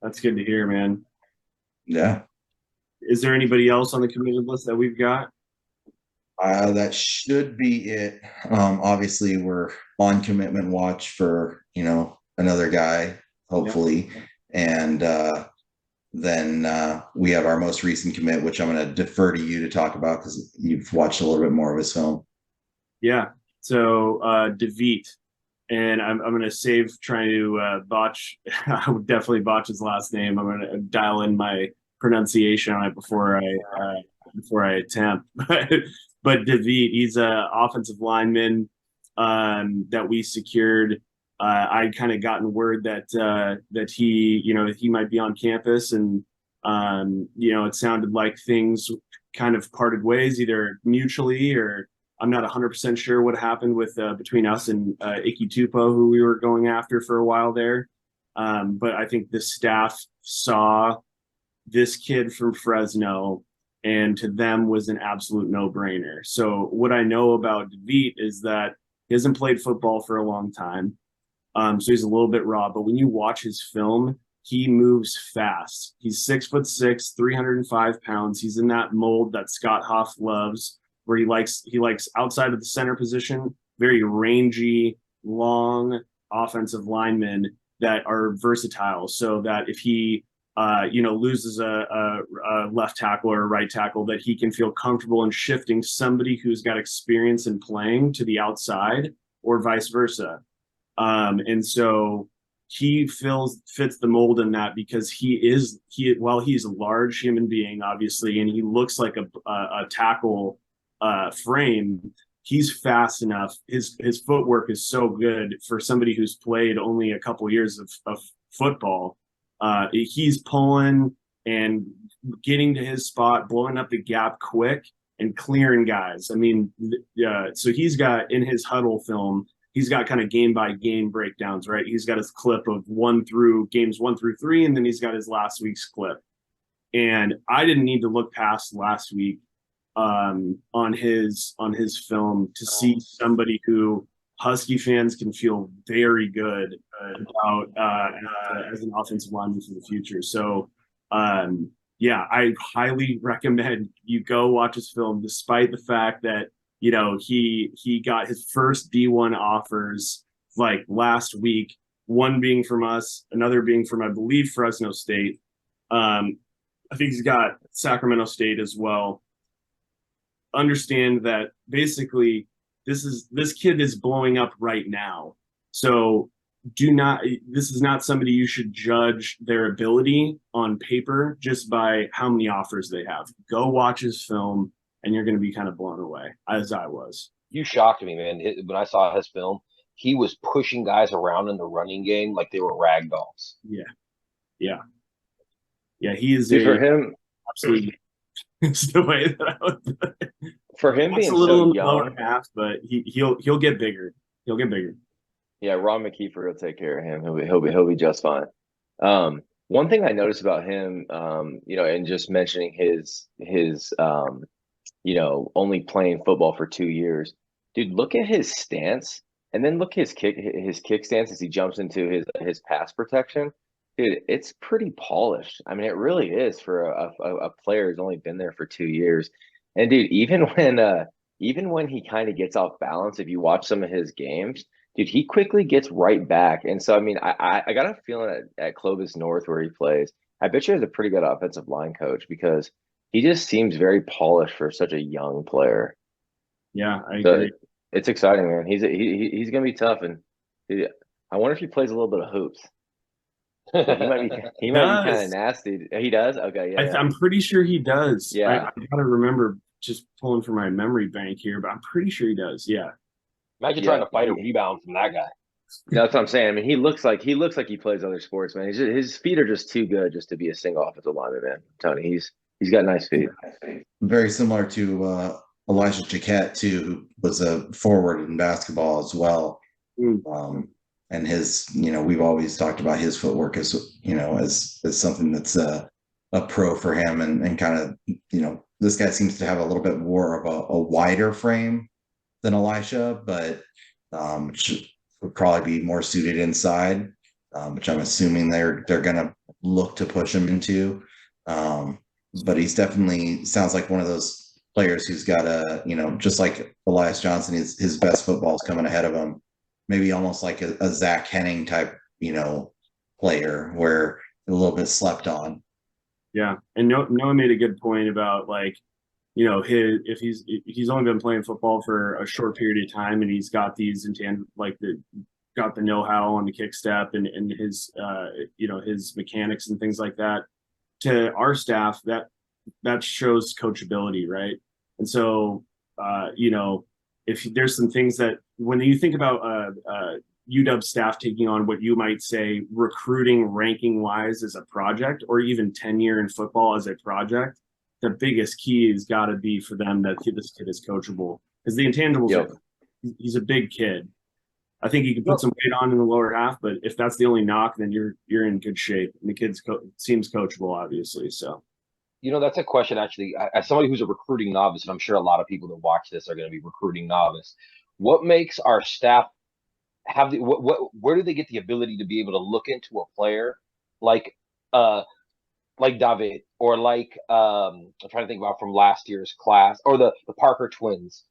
That's good to hear, man. Yeah. Is there anybody else on the committed list that we've got? That should be it. Obviously, we're on commitment watch for another guy, hopefully, and then we have our most recent commit, which I'm going to defer to you to talk about because you've watched a little bit more of his film. Yeah. So DeVete, and I'm going to save trying to botch. I would definitely botch his last name. I'm going to dial in my pronunciation on it before I attempt. But DeVete, he's an offensive lineman that we secured. I'd kind of gotten word that he might be on campus, and it sounded like things kind of parted ways, either mutually or I'm not 100% sure what happened with between us and Iki Tupo, who we were going after for a while there. But I think the staff saw this kid from Fresno, and to them was an absolute no-brainer. So what I know about DeVete is that he hasn't played football for a long time. So he's a little bit raw, but when you watch his film, he moves fast. He's 6'6", 305 pounds. He's in that mold that Scott Hoff loves, where he likes outside of the center position, very rangy, long offensive linemen that are versatile. So that if he loses a left tackle or a right tackle, that he can feel comfortable in shifting somebody who's got experience in playing to the outside or vice versa. And so he fits the mold in that because while he's a large human being, obviously, and he looks like a tackle frame, he's fast enough. His footwork is so good for somebody who's played only a couple years of football. He's pulling and getting to his spot, blowing up the gap quick and clearing guys. I mean, so he's got in his huddle film, he's got kind of game by game breakdowns, right? He's got his clip of games 1 through 3, and then he's got his last week's clip. And I didn't need to look past last week on his film to see somebody who Husky fans can feel very good about as an offensive lineman for the future. So, I highly recommend you go watch his film, despite the fact that he got his first D1 offers like last week, one being from us, another being from, I believe, Fresno State. I think he's got Sacramento State as well. Understand that basically this kid is blowing up right now. So this is not somebody you should judge their ability on paper just by how many offers they have. Go watch his film and you're going to be kind of blown away, as I was. You shocked me, man. When I saw his film, he was pushing guys around in the running game like they were rag dolls. Yeah. He is for him. Absolutely. It's the way that I would put it. For him being a little so in the young, lower half, but he'll get bigger. He'll get bigger. Yeah, Ron McKeefer will take care of him. He'll be just fine. One thing I noticed about him, and just mentioning his only playing football for 2 years, dude, look at his stance, and then look his kick stance as he jumps into his pass protection. Dude, it's pretty polished. I mean, it really is for a player who's only been there for 2 years. And dude, even when he kind of gets off balance, if you watch some of his games, dude, he quickly gets right back. And so, I mean, I got a feeling at Clovis North where he plays, I bet you has a pretty good offensive line coach because he just seems very polished for such a young player. Yeah, I agree. It's exciting, man. He's gonna be tough, and I wonder if he plays a little bit of hoops. He might be kind of Does. nasty. He does? Okay, yeah, yeah. I'm pretty sure he does. Yeah. I gotta remember just pulling from my memory bank here, but I'm pretty sure he does. Yeah. Imagine trying Yeah. to fight a rebound from that guy. That's what I'm saying. I mean, he looks like he plays other sports, man. His feet are just too good just to be a single offensive lineman, man. Tony, he's got nice feet. Very similar to Elijah Jaquette too, who was a forward in basketball as well. Mm. And his, we've always talked about his footwork as, as something that's a pro for him, and kind of, this guy seems to have a little bit more of a wider frame than Elisha, but would probably be more suited inside, which I'm assuming they're going to look to push him into. But he's definitely sounds like one of those players who's got just like Elias Johnson, his best football's coming ahead of him. Maybe almost like a Zach Henning type, player where a little bit slept on. Yeah. And Noah made a good point about if he's only been playing football for a short period of time and he's got these got the know-how on the kick step and his his mechanics and things like that. To our staff, that shows coachability, right? And so if there's some things that when you think about UW staff taking on what you might say recruiting ranking wise as a project, or even tenure in football as a project, the biggest key has got to be for them that this kid is coachable, because the intangibles he's a big kid. I think he can put some weight on in the lower half, but if that's the only knock, then you're in good shape. And the kid seems coachable, obviously. So, that's a question actually. As somebody who's a recruiting novice, and I'm sure a lot of people that watch this are going to be recruiting novice. What makes our staff have where do they get the ability to be able to look into a player like David, or I'm trying to think about from last year's class, or the Parker twins.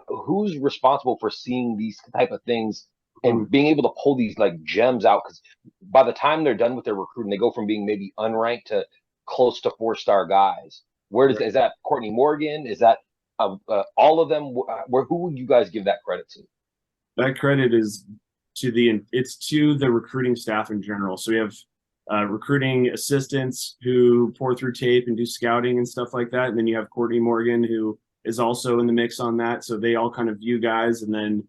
Who's responsible for seeing these type of things and being able to pull these like gems out? Because by the time they're done with their recruiting, they go from being maybe unranked to close to 4-star guys. Is that Courtney Morgan? Is that all of them? Who would you guys give that credit to? That credit is to the recruiting staff in general. So we have recruiting assistants who pour through tape and do scouting and stuff like that. And then you have Courtney Morgan, who is also in the mix on that. So they all kind of view guys, and then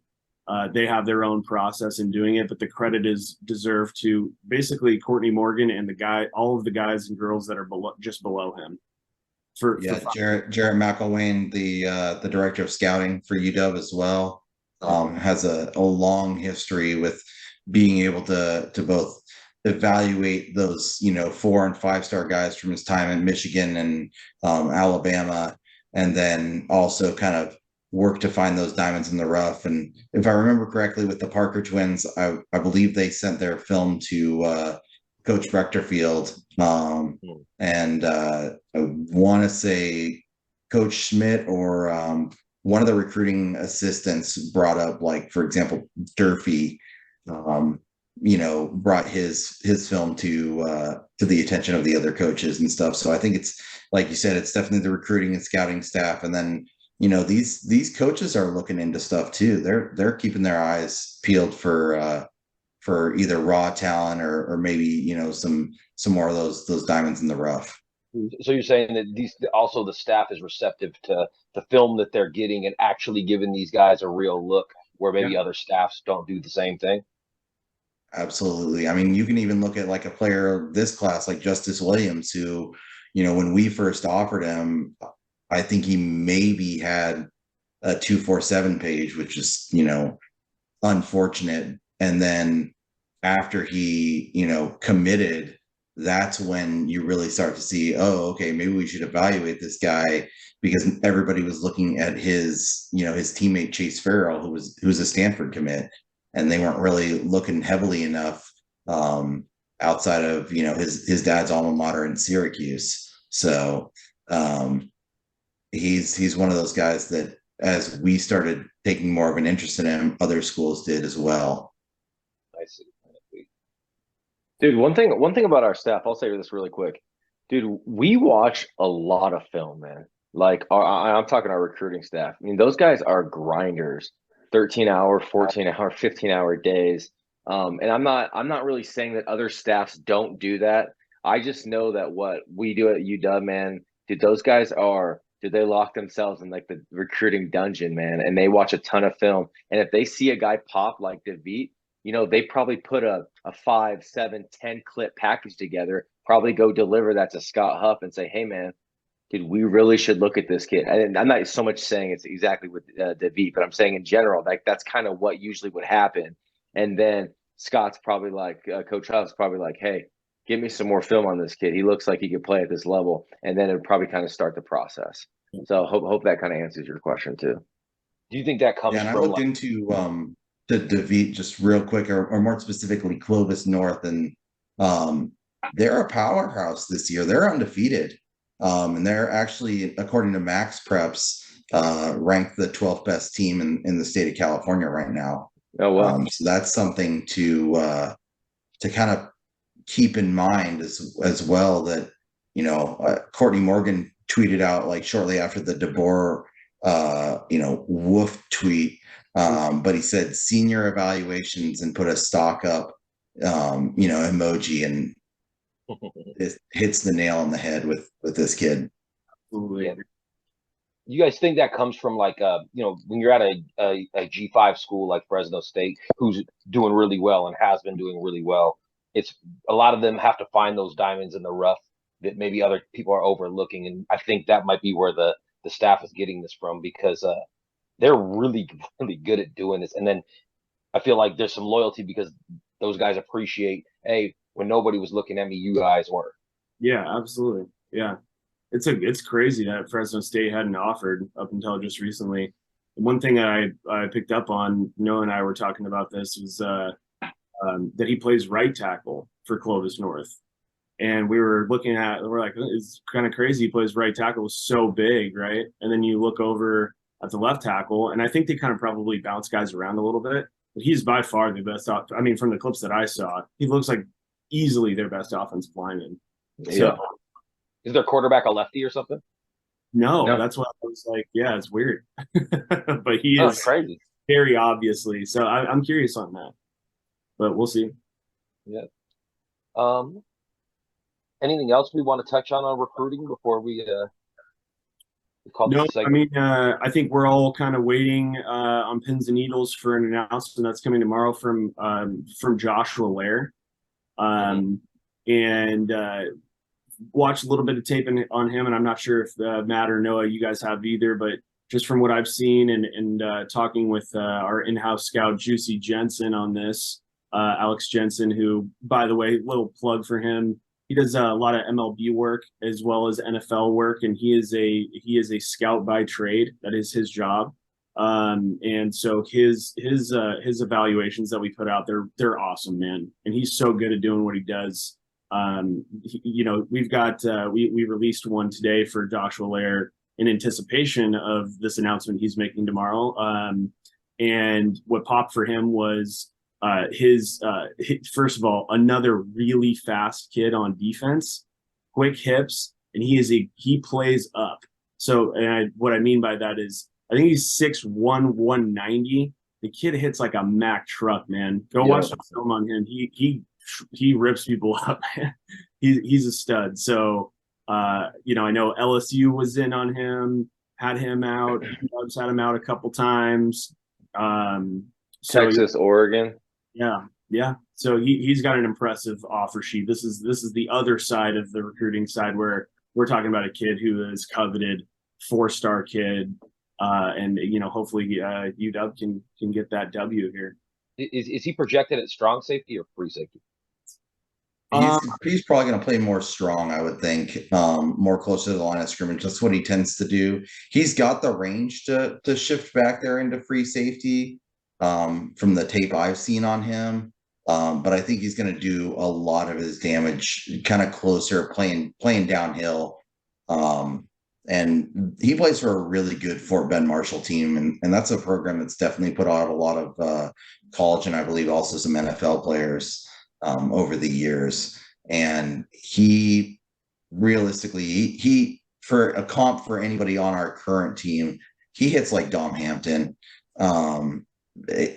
they have their own process in doing it. But the credit is deserved to basically Courtney Morgan and all of the guys and girls that are just below him. Jarrett McElwain, the director of scouting for UW as well, has a long history with being able to both evaluate those 4- and 5-star guys from his time in Michigan and Alabama, and then also kind of work to find those diamonds in the rough. And if I remember correctly, with the Parker twins, I believe they sent their film to Coach Brechterfield, and I want to say Coach Schmidt or one of the recruiting assistants brought up, like, for example, Durfee, brought his film to the attention of the other coaches and stuff. So I think it's, like you said, it's definitely the recruiting and scouting staff. And then, these coaches are looking into stuff too. They're keeping their eyes peeled for either raw talent or maybe, some more of those diamonds in the rough. So you're saying that also the staff is receptive to the film that they're getting and actually giving these guys a real look, where maybe other staffs don't do the same thing? Absolutely. I mean, you can even look at like a player of this class, like Justice Williams, who, when we first offered him, I think he maybe had a 247 page, which is, unfortunate. And then after he, committed, that's when you really start to see, oh, okay, maybe we should evaluate this guy, because everybody was looking at his teammate Chase Farrell, who's a Stanford commit, and they weren't really looking heavily enough outside of his dad's alma mater in Syracuse. So he's one of those guys that, as we started taking more of an interest in him, other schools did as well. I see. Dude, one thing about our staff, I'll say this really quick. Dude, we watch a lot of film, man. Like, I'm talking our recruiting staff. I mean, those guys are grinders. 13-hour, 14-hour, 15-hour days. And I'm not really saying that other staffs don't do that. I just know that what we do at UW, man, did they lock themselves in like the recruiting dungeon, man, and they watch a ton of film. And if they see a guy pop like DeVete, they probably put a 5, 7, 10 clip package together, probably go deliver that to Scott Huff and say, hey, man, dude, we really should look at this kid. And I'm not so much saying it's exactly with DeVete, but I'm saying in general, like that's kind of what usually would happen. And then Scott's probably like, Coach Huff's probably like, hey, give me some more film on this kid. He looks like he could play at this level. And then it would probably kind of start the process. So hope that kind of answers your question too. Do you think that comes Yeah, and I from looked like, into the DeVete just real quick, or more specifically Clovis North, and um, they're a powerhouse this year. They're undefeated, and they're actually, according to Max Preps, ranked the 12th best team in the state of California right now. Oh, well. So that's something to kind of keep in mind as well. That Courtney Morgan tweeted out like shortly after the DeBoer woof tweet, but he said senior evaluations and put a stock up emoji, and it hits the nail on the head with this kid. Absolutely. Yeah. You guys think that comes from like when you're at a G5 school like Fresno State, who's doing really well and has been doing really well? It's a lot of them have to find those diamonds in the rough that maybe other people are overlooking, and I think that might be where the staff is getting this from, because they're really really good at doing this. And then I feel like there's some loyalty because those guys appreciate, hey, when nobody was looking at me, you guys were. Yeah, absolutely. Yeah. It's crazy that Fresno State hadn't offered up until just recently. One thing I picked up on, Noah and I were talking about this, was that he plays right tackle for Clovis North. And we're like, it's kind of crazy. He plays right tackle, so big, right? And then you look over at the left tackle, and I think they kind of probably bounce guys around a little bit. But he's by far the best. I mean, from the clips that I saw, he looks like easily their best offensive lineman. Yeah. So, is their quarterback a lefty or something? no, that's what I was like. Yeah, it's weird, but he That's is crazy. very obviously. So I'm curious on that, but we'll see. Yeah. Anything else we want to touch on recruiting before we call No, this I segment? mean, I think we're all kind of waiting on pins and needles for an announcement that's coming tomorrow from Joshua Lair, and watch a little bit of tape on him. And I'm not sure if Matt or Noah, you guys have either, but just from what I've seen and talking with our in-house scout Juicy Jensen on this, Alex Jensen, who, by the way, little plug for him. He does a lot of MLB work as well as NFL work, and he is a scout by trade. That is his job, and so his evaluations that we put out, they're awesome, man. And he's so good at doing what he does. We've got we released one today for Joshua Lair in anticipation of this announcement he's making tomorrow. And what popped for him was his first of all, another really fast kid on defense, quick hips, and he plays up. So, what I mean by that is, I think he's 6'1", 190. The kid hits like a Mack truck, man. Go watch the film on him. He rips people up. He's a stud. So, I know LSU was in on him, had him out. Doug's had him out a couple times. Texas, Oregon. Yeah. So he's got an impressive offer sheet. This is the other side of the recruiting side, where we're talking about a kid who is coveted, 4-star kid, and hopefully UW can get that W here. Is he projected at strong safety or free safety? He's probably going to play more strong, I would think, more closer to the line of scrimmage. That's what he tends to do. He's got the range to shift back there into free safety, from the tape I've seen on him. But I think he's going to do a lot of his damage kind of closer, playing downhill. And he plays for a really good Fort Bend Marshall team, and that's a program that's definitely put out a lot of college and I believe also some NFL players over the years. And he realistically, he for a comp for anybody on our current team, he hits like Dom Hampton.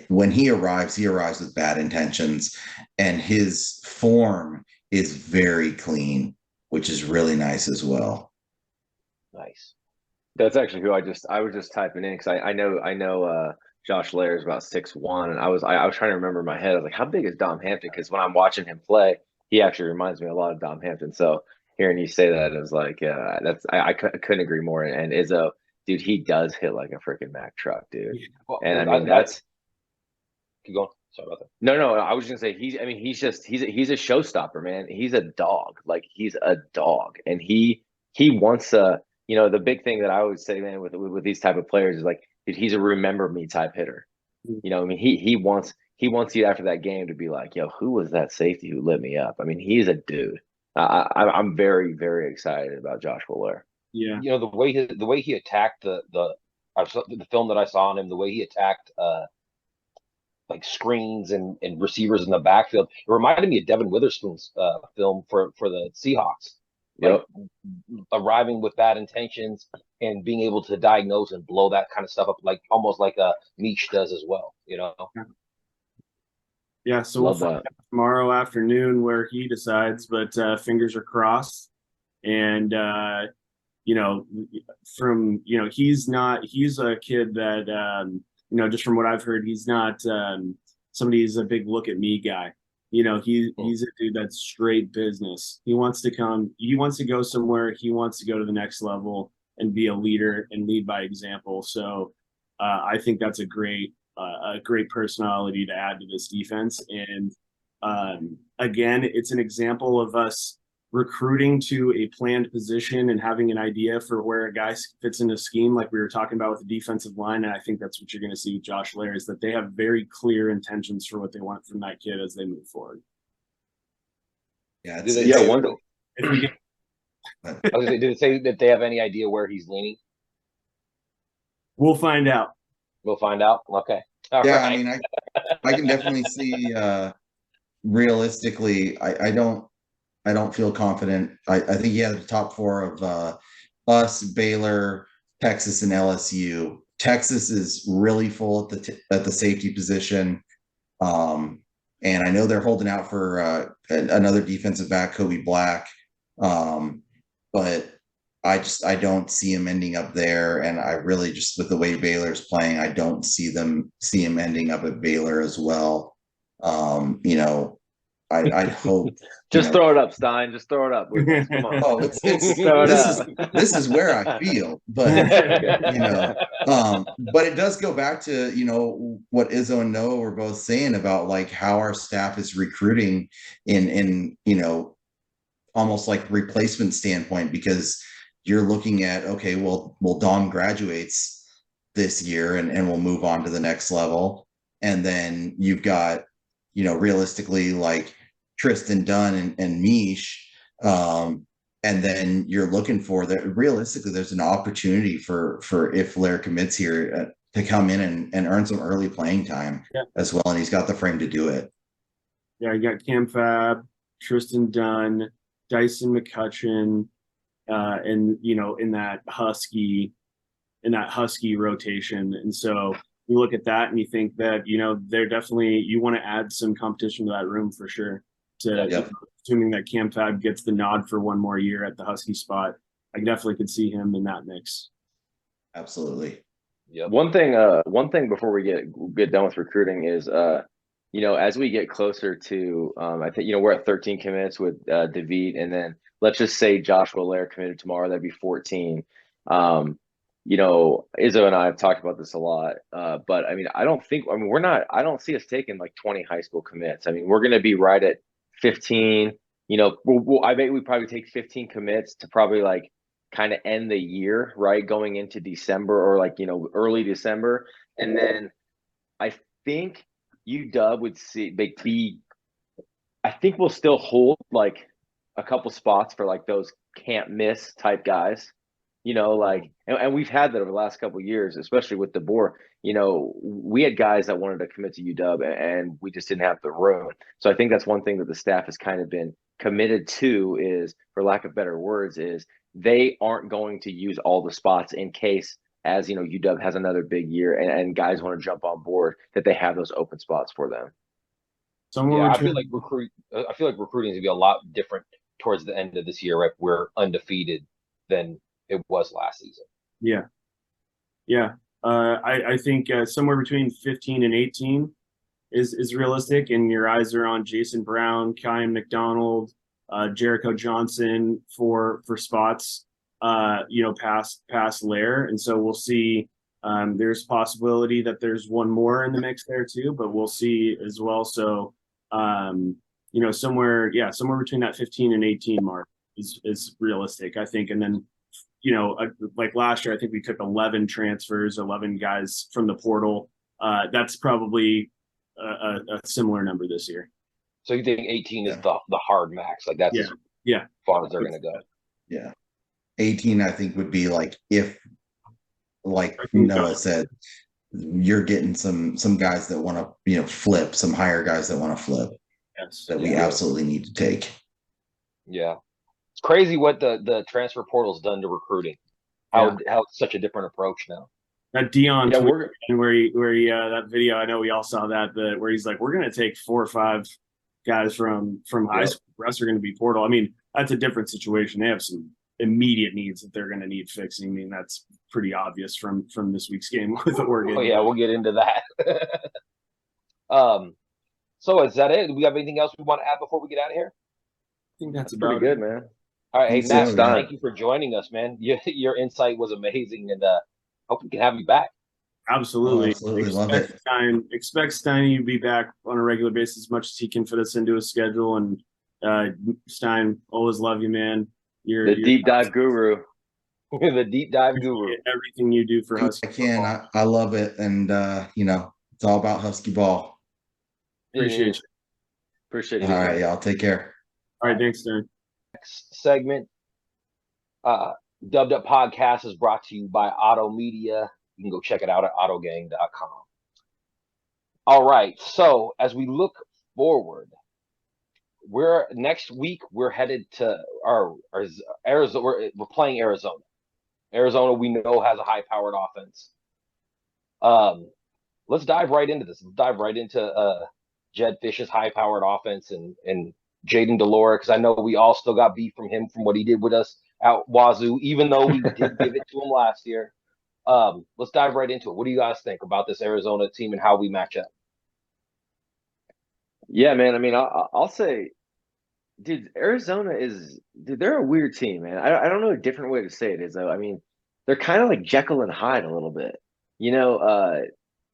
when he arrives with bad intentions, and his form is very clean, which is really nice as well. Nice. That's actually who I was just typing in because I know Josh Lair is about 6'1", and I was trying to remember in my head. I was like, how big is Dom Hampton? Because when I'm watching him play, he actually reminds me a lot of Dom Hampton. So hearing you say that, it was like, I couldn't agree more. And Izzo, dude, he does hit like a freaking Mack truck, dude. Well, And I mean, that's keep going. Sorry about that. no. I was gonna say he's a showstopper, man. He's a dog. Like he's a dog, and he wants a the big thing that I always say, man, with these type of players is like, dude, he's a remember me type hitter. I mean, he wants you after that game to be like, yo, who was that safety who lit me up? I mean, he's a dude. I'm very very excited about Josh Lair. Yeah. The way he attacked the film that I saw on him, the way he attacked like screens and receivers in the backfield, it reminded me of Devin Witherspoon's film for the Seahawks. Like arriving with bad intentions and being able to diagnose and blow that kind of stuff up, like almost like a Meach does as well. Yeah, so Love we'll find out tomorrow afternoon where he decides, but fingers are crossed. And he's a kid that just from what I've heard, he's not somebody who's a big look at me guy. He's a dude that's straight business. He wants to go somewhere, he wants to go to the next level and be a leader and lead by example. So I think that's a great personality to add to this defense. And again, it's an example of us recruiting to a planned position and having an idea for where a guy fits in a scheme, like we were talking about with the defensive line. And I think that's what you're going to see with Josh Lair, is that they have very clear intentions for what they want from that kid as they move forward. Yeah, Did it say that they have any idea where he's leaning? We'll find out. We'll find out. Okay. All yeah, right. I mean, I can definitely see realistically, I don't feel confident. I think you have the top four of us, Baylor, Texas, and LSU. Texas is really full at the safety position, and I know they're holding out for another defensive back, Kobe Black, but I don't see him ending up there, and I really just, with the way Baylor's playing, I don't see him ending up at Baylor as well. I hope. Just throw it up, Stein. Just throw it up. Come on. Oh, this is where I feel, but but it does go back to what Izzo and Noah were both saying about like how our staff is recruiting in almost like replacement standpoint, because you're looking at, okay, well Dom graduates this year and we'll move on to the next level, and then you've got realistically like Tristan Dunn and Mish, and then you're looking for that. Realistically, there's an opportunity for if Lair commits here to come in and earn some early playing time as well, and he's got the frame to do it. Yeah, you got Cam Fab, Tristan Dunn, Dyson McCutcheon, and in that Husky rotation, and so you look at that and you think that they're definitely, you want to add some competition to that room for sure. Assuming that Cam Fab gets the nod for one more year at the Husky spot, I definitely could see him in that mix. Absolutely. Yeah. One thing before we get done with recruiting is as we get closer to I think we're at 13 commits with David, and then let's just say Joshua Lair committed tomorrow, that'd be 14. Izzo and I have talked about this a lot, but I don't see us taking like 20 high school commits. I mean, we're going to be right at 15. I bet we probably take 15 commits to probably like kind of end the year, right, going into December or like early December, and then I think UW would I think we'll still hold like a couple spots for like those can't miss type guys. And we've had that over the last couple of years, especially with DeBoer. We had guys that wanted to commit to UW and we just didn't have the room. So I think that's one thing that the staff has kind of been committed to, is, for lack of better words, is they aren't going to use all the spots in case as UW has another big year and guys want to jump on board, that they have those open spots for them. Somewhere Yeah, between, I feel like recruiting is gonna be a lot different towards the end of this year, right? We're undefeated than it was last season. yeah, yeah. I think somewhere between 15 and 18 is realistic, and your eyes are on Jason Brown, Kyan McDonald, Jericho Johnson for spots, past Lair, and so we'll see. There's possibility that there's one more in the mix there too, but we'll see as well. So, somewhere between that 15 and 18 mark is realistic, I think. And then, like last year, I think we took 11 transfers, 11 guys from the portal. That's probably a similar number this year. So you think 18 is the hard max? Like that's as far as they're gonna go. Yeah. 18, I think, would be like, if, like Noah said, you're getting some guys that want to, flip, some higher guys that want to flip. Yes. That we absolutely need to take. Yeah. It's crazy what the transfer portal's done to recruiting. How it's such a different approach now. That Dion tweet where he that video, I know we all saw that where he's like, we're gonna take 4 or 5 guys from high school. The rest are gonna be portal. I mean, that's a different situation. They have some immediate needs that they're gonna need fixing. I mean, that's pretty obvious from this week's game with Oregon. Oh yeah, we'll get into that. So is that it? Do we have anything else we want to add before we get out of here? I think that's pretty good, man. All right, hey Matt, thank you for joining us, man. Your insight was amazing, and hope we can have you back. Absolutely. Love it. Expect Stein to be back on a regular basis as much as he can fit us into his schedule. And Stein, always love you, man. You're the deep dive guru. The deep dive guru. Everything you do for Husky. I love it, and it's all about Husky ball. Appreciate you. Appreciate it. All right, y'all. Take care. All right, thanks, Stein. Next segment. Dubbed Up Podcast is brought to you by Auto Media. You can go check it out at autogang.com. All right. So as we look forward, next week we're headed to our Arizona. We're playing Arizona. Arizona, we know, has a high-powered offense. Let's dive right into this. Let's dive right into Jed Fish's high-powered offense and Jaden Delora, because I know we all still got beef from him from what he did with us out Wazoo, even though we did give it to him last year. Let's dive right into it. What do you guys think about this Arizona team and how we match up? Yeah, man. I mean, I'll say, dude, Arizona they're a weird team, man. I don't know a different way to say it is, though. I mean, they're kind of like Jekyll and Hyde a little bit.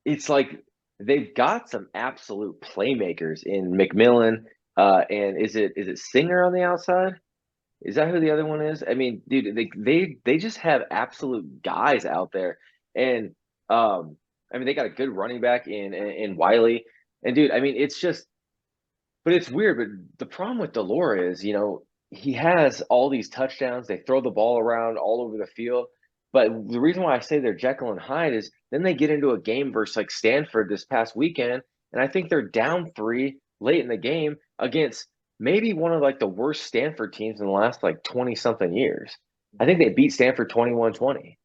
It's like they've got some absolute playmakers in McMillan, and is it Singer on the outside? Is that who the other one is? I mean, dude, they just have absolute guys out there, and I mean, they got a good running back in Wiley, and dude, I mean, it's just, but it's weird. But the problem with Delora is, he has all these touchdowns. They throw the ball around all over the field. But the reason why I say they're Jekyll and Hyde is then they get into a game versus like Stanford this past weekend, and I think they're down 3 late in the game against maybe one of like the worst Stanford teams in the last like 20 something years. I think they beat Stanford 21-20.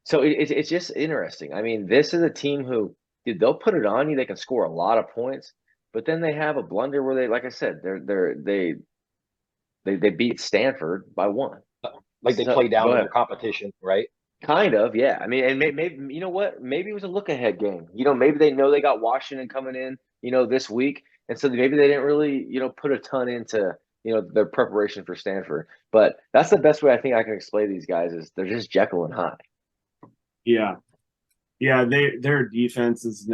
So it's just interesting. I mean, this is a team who, dude, they'll put it on you. They can score a lot of points, but then they have a blunder where they, like I said, they beat Stanford by 1. Like they play down their competition, right? Kind of, yeah. I mean, and maybe you know what? Maybe it was a look-ahead game. Maybe they know they got Washington coming in, this week, and so maybe they didn't really, put a ton into, their preparation for Stanford. But that's the best way I think I can explain these guys is they're just Jekyll and Hyde. Yeah, their defense is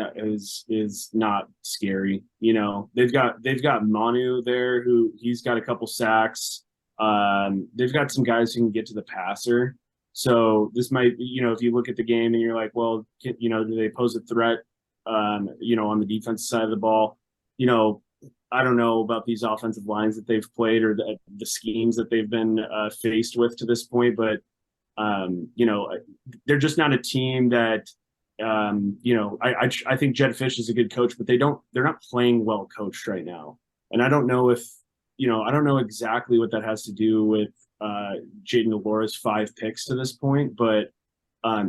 not scary. They've got Manu there who he's got a couple sacks. They've got some guys who can get to the passer. So this might, if you look at the game and you're like, well, do they pose a threat, on the defensive side of the ball? I don't know about these offensive lines that they've played or the schemes that they've been faced with to this point, but they're just not a team that, I think Jed Fish is a good coach, but they're not playing well coached right now. And I don't know if, I don't know exactly what that has to do with Jaden Delora's 5 picks to this point, but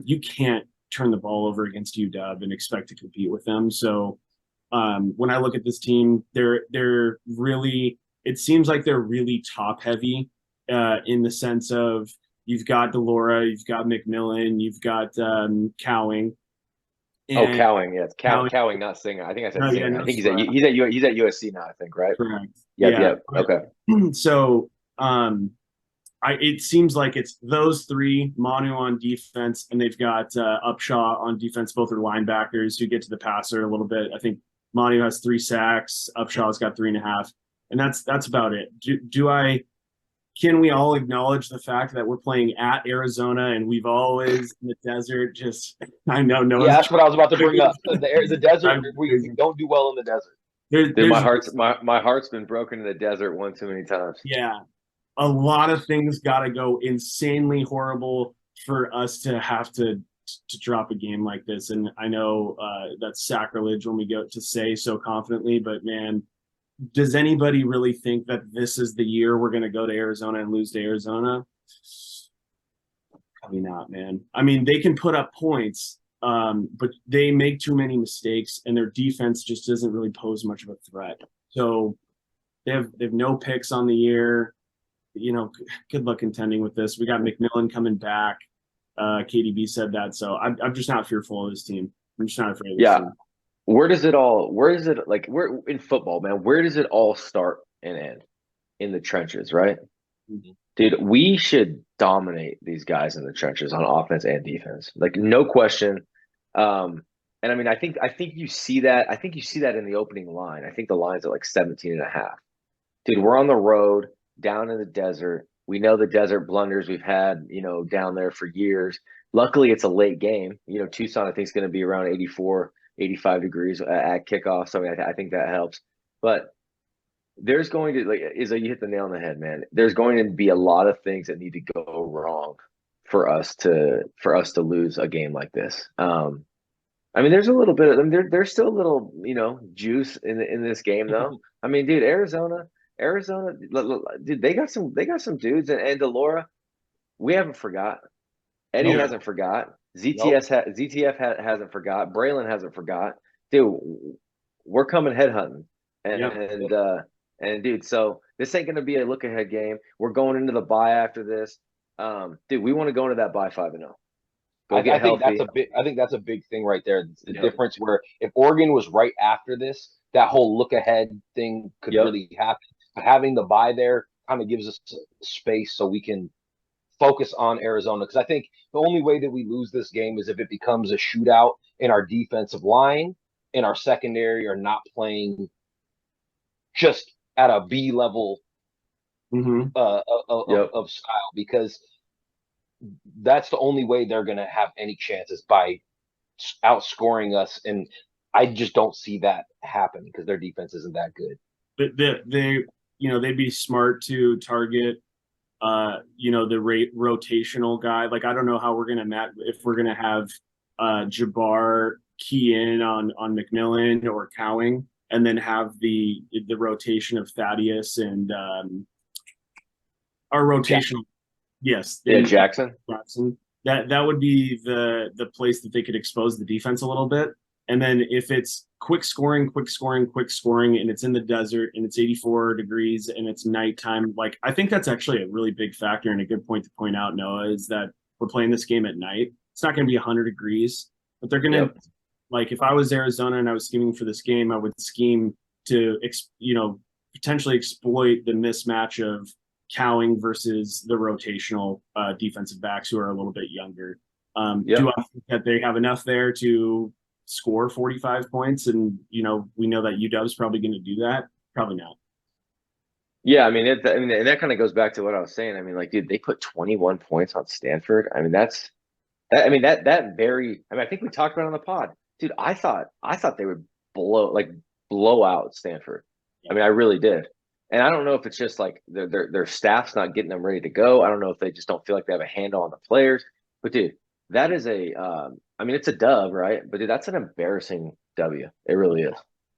you can't turn the ball over against UW and expect to compete with them. So when I look at this team, they're really, it seems like they're really top heavy in the sense of you've got Delora, you've got McMillan, you've got Cowing. And Cowing, yes, Cowing, Cowing, not Singer. I think I said no, yeah, Singer. I no, think he's at USC now. I think, right? correct. Yep, Yeah. yep. Okay. So it seems like it's those three, Manu on defense, and they've got Upshaw on defense. Both are linebackers who get to the passer a little bit. I think Manu has 3 sacks. Upshaw's got 3.5, and that's about it. Can we all acknowledge the fact that we're playing at Arizona and we've always in the desert? Just I know no. Yeah, that's what I was about to bring up. The desert, we don't do well in the desert. Dude, my heart's been broken in the desert one too many times. Yeah, a lot of things got to go insanely horrible for us to have to drop a game like this. And I know that's sacrilege when we go to say so confidently, but man, does anybody really think that this is the year we're going to go to Arizona and lose to Arizona? Probably not, man. I mean, they can put up points, but they make too many mistakes, and their defense just doesn't really pose much of a threat. So they have no picks on the year. You know, good luck contending with this. We got McMillan coming back. KDB said that, so I'm just not fearful of this team. I'm just not afraid of this team. Where is it like where in football, man? Where does it all start and end? In the trenches, right? Mm-hmm. Dude, we should dominate these guys in the trenches on offense and defense. Like no question. And I mean, I think you see that. I think you see that in the opening line. I think the line's at like 17.5. Dude, we're on the road down in the desert. We know the desert blunders we've had, down there for years. Luckily, it's a late game. Tucson, I think, is going to be around 84, 85 degrees at kickoff. So I think that helps. But there's going to, like, Izzo, you hit the nail on the head, man. There's going to be a lot of things that need to go wrong for us to lose a game like this. I mean, there's a little bit of there's still a little, juice in this game, though. I mean, dude, Arizona, dude, they got some dudes, and Delora, we haven't forgot. Eddie hasn't forgot. ZTF hasn't forgot. Braylon hasn't forgot. Dude, we're coming headhunting, and dude, so this ain't gonna be a look ahead game. We're going into the bye after this. Dude, we want to go into that bye 5-0. I think that's a big thing right there. It's the difference where if Oregon was right after this, that whole look ahead thing could really happen. But having the bye there kind of gives us space so we can focus on Arizona. Because I think the only way that we lose this game is if it becomes a shootout and our defensive line and our secondary are not playing just at a B level of style, because that's the only way they're going to have any chances, by outscoring us. And I just don't see that happen because their defense isn't that good. They'd be smart to target, the rotational guy. Like, I don't know how we're going to if we're going to have Jabbar key in on McMillan or Cowing, and then have the rotation of Thaddeus and our rotational. Yes. Jackson. That would be the place that they could expose the defense a little bit. And then if it's quick scoring, and it's in the desert and it's 84 degrees and it's nighttime, like, I think that's actually a really big factor, and a good point to point out, Noah, is that we're playing this game at night. It's not going to be 100 degrees, but they're going to, like, if I was Arizona and I was scheming for this game, I would scheme to, potentially exploit the mismatch of Cowing versus the rotational defensive backs who are a little bit younger. Do I think that they have enough there to score 45 points? And, we know that UW's probably going to do that. Probably not. Yeah, I mean, and that kind of goes back to what I was saying. I mean, like, dude, they put 21 points on Stanford. I mean, I think we talked about it on the pod, dude. I thought they would blow out Stanford. I mean, I really did. And I don't know if it's just like their staff's not getting them ready to go. I don't know if they just don't feel like they have a handle on the players. But dude, that is it's a dub, right? But dude, that's an embarrassing W. It really is.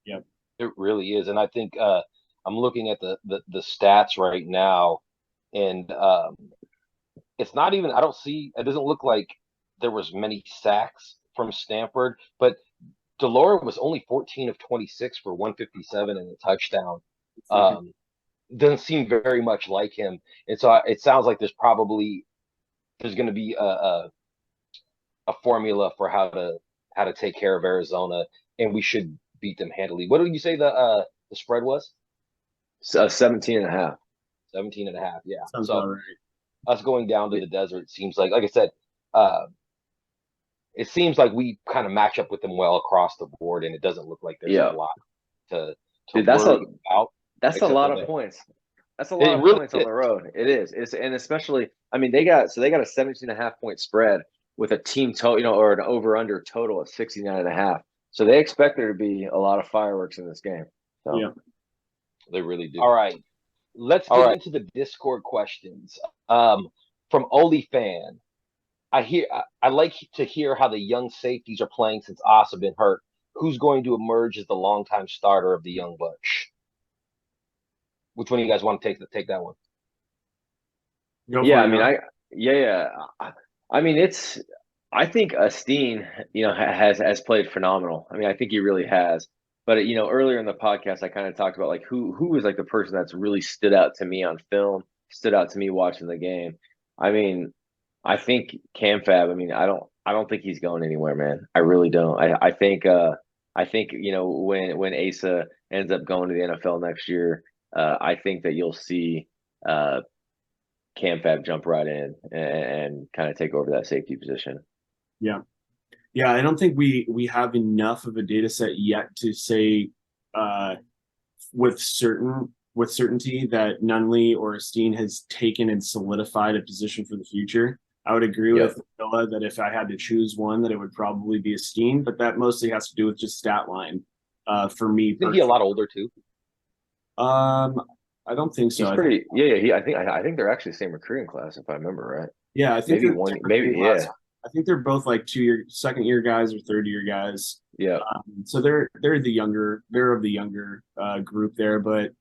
Yep, it really is. And I think I'm looking at the stats right now, and it's not even. It doesn't look like there was many sacks from Stanford, but Delora was only 14 of 26 for 157 and a touchdown. Doesn't seem very much like him, and so it sounds like there's going to be a formula for how to take care of Arizona, and we should beat them handily. What did you say the spread was? 17 and a half. 17 and a half, yeah. Sounds So about right. us going down to the desert seems like I said, it seems like we kind of match up with them well across the board, and it doesn't look like there's a lot to Dude, worry about. That's a lot of points. That's a lot of points on the road. It is. And especially, I mean, they got a 17.5 point spread with a team total, or an over under total of 69.5. So they expect there to be a lot of fireworks in this game. So. Yeah, they really do. All right, let's get into the Discord questions. From OnlyFan, I like to hear how the young safeties are playing since Asa been hurt. Who's going to emerge as the longtime starter of the young bunch? Which one of you guys want to take that one? Yeah, I mean, I mean, I think Stein, has played phenomenal. I mean, I think he really has. But earlier in the podcast, I kind of talked about like who was like the person that's really stood out to me on film, stood out to me watching the game. I mean, I think Cam Fab. I mean, I don't think he's going anywhere, man. I really don't. I think when Asa ends up going to the NFL next year, I think that you'll see Cam Fab jump right in and kind of take over that safety position. Yeah. Yeah, I don't think we have enough of a data set yet to say with certainty that Nunley or Steen has taken and solidified a position for the future. I would agree with Noah that if I had to choose one, that it would probably be a Steen, but that mostly has to do with just stat line. For me, isn't he a lot older too? I don't think so. He's pretty. I think they're actually the same recruiting class, if I remember right. Yeah, I think maybe. I think they're both like second year guys or third year guys. Yeah. So they're of the younger group there, but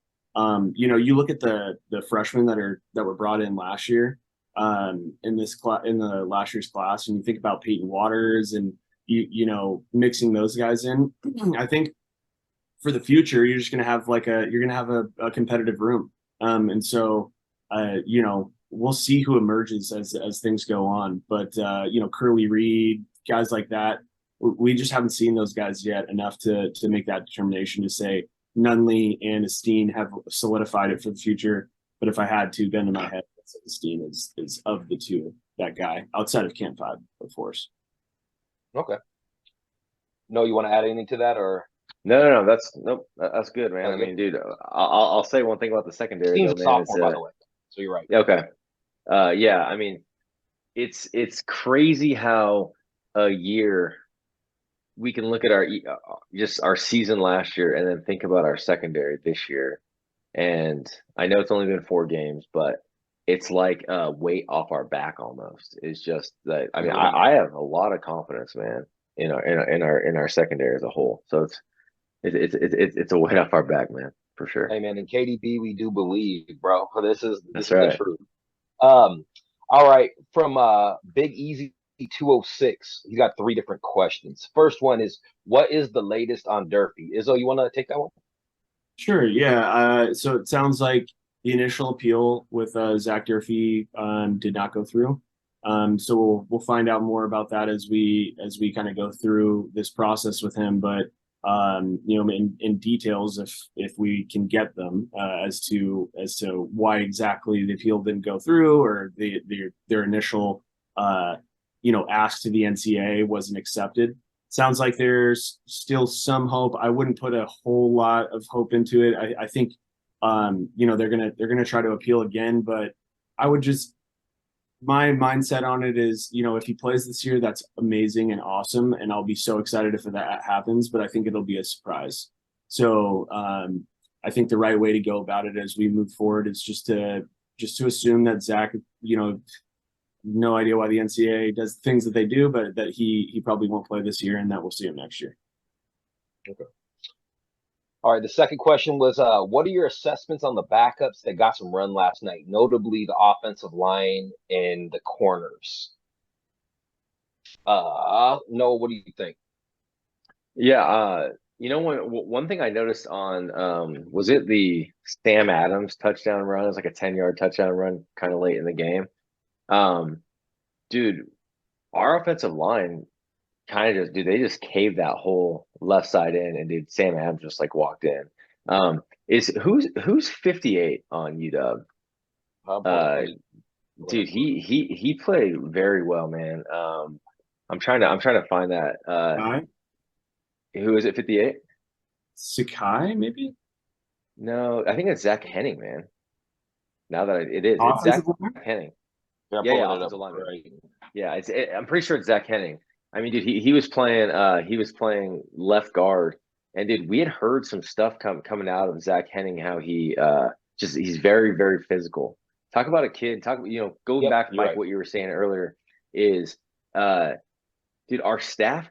you look at the freshmen that were brought in last year in the last year's class, and you think about Peyton Waters and mixing those guys in. I think for the future you're just gonna have a competitive room, and so we'll see who emerges as things go on. But Curly Reed, guys like that, we just haven't seen those guys yet enough to make that determination to say Nunley and Steen have solidified it for the future. But if I had to, gun to my head, Steen is of the two that guy outside of Camp 5, of course. Okay. No, you want to add anything to that or? No. That's good, man. I mean, dude, I'll say one thing about the secondary. Steve's a sophomore, by the way. So you're right. Okay. Yeah, I mean, it's crazy how a year we can look at our season last year and then think about our secondary this year. And I know it's only been 4 games, but it's like a weight off our back almost. It's just that I mean, I have a lot of confidence, man, in our secondary as a whole. So it's a weight off our back, man, for sure. Hey, man, in KDB we do believe, bro. This is right. the truth. All right, from Big Easy 206, he's got 3 different questions. First one is, what is the latest on Durfee? Izzo, you want to take that one? Sure. Yeah. So it sounds like the initial appeal with Zach Durfee did not go through. So we'll find out more about that as we kind of go through this process with him. But in details, if we can get them as to why exactly the appeal didn't go through, or their initial ask to the NCAA wasn't accepted. Sounds like there's still some hope. I wouldn't put a whole lot of hope into it. I think they're gonna try to appeal again, but I would just, my mindset on it is, if he plays this year, that's amazing and awesome, and I'll be so excited if that happens. But I think it'll be a surprise. So I think the right way to go about it as we move forward is just to assume that Zach, no idea why the NCAA does the things that they do, but that he probably won't play this year, and that we'll see him next year. Okay. All right. The second question was, what are your assessments on the backups that got some run last night, notably the offensive line and the corners? Noah, what do you think? Yeah, one thing I noticed on was it the Sam Adams touchdown run? It was like a 10-yard touchdown run kind of late in the game. Um, dude, our offensive line kind of they just caved that whole left side in, and dude, Sam Adams just like walked in. Is who's 58 on UW? Uh, dude, he played very well, man. I'm trying to find that. Sakai? Who is it? 58? Sakai, maybe? No, I think it's Zach Henning, man. Now that it's Zach Offensive line? Henning. Yeah, Yeah, pulling it up. offensive lineman. Right. Yeah, I'm pretty sure it's Zach Henning. I mean, dude, he was playing left guard, and dude, we had heard some stuff coming out of Zach Henning how he he's very very physical. Talk about a kid. Going Yep, back, you're Mike, right. what you were saying earlier is dude, our staff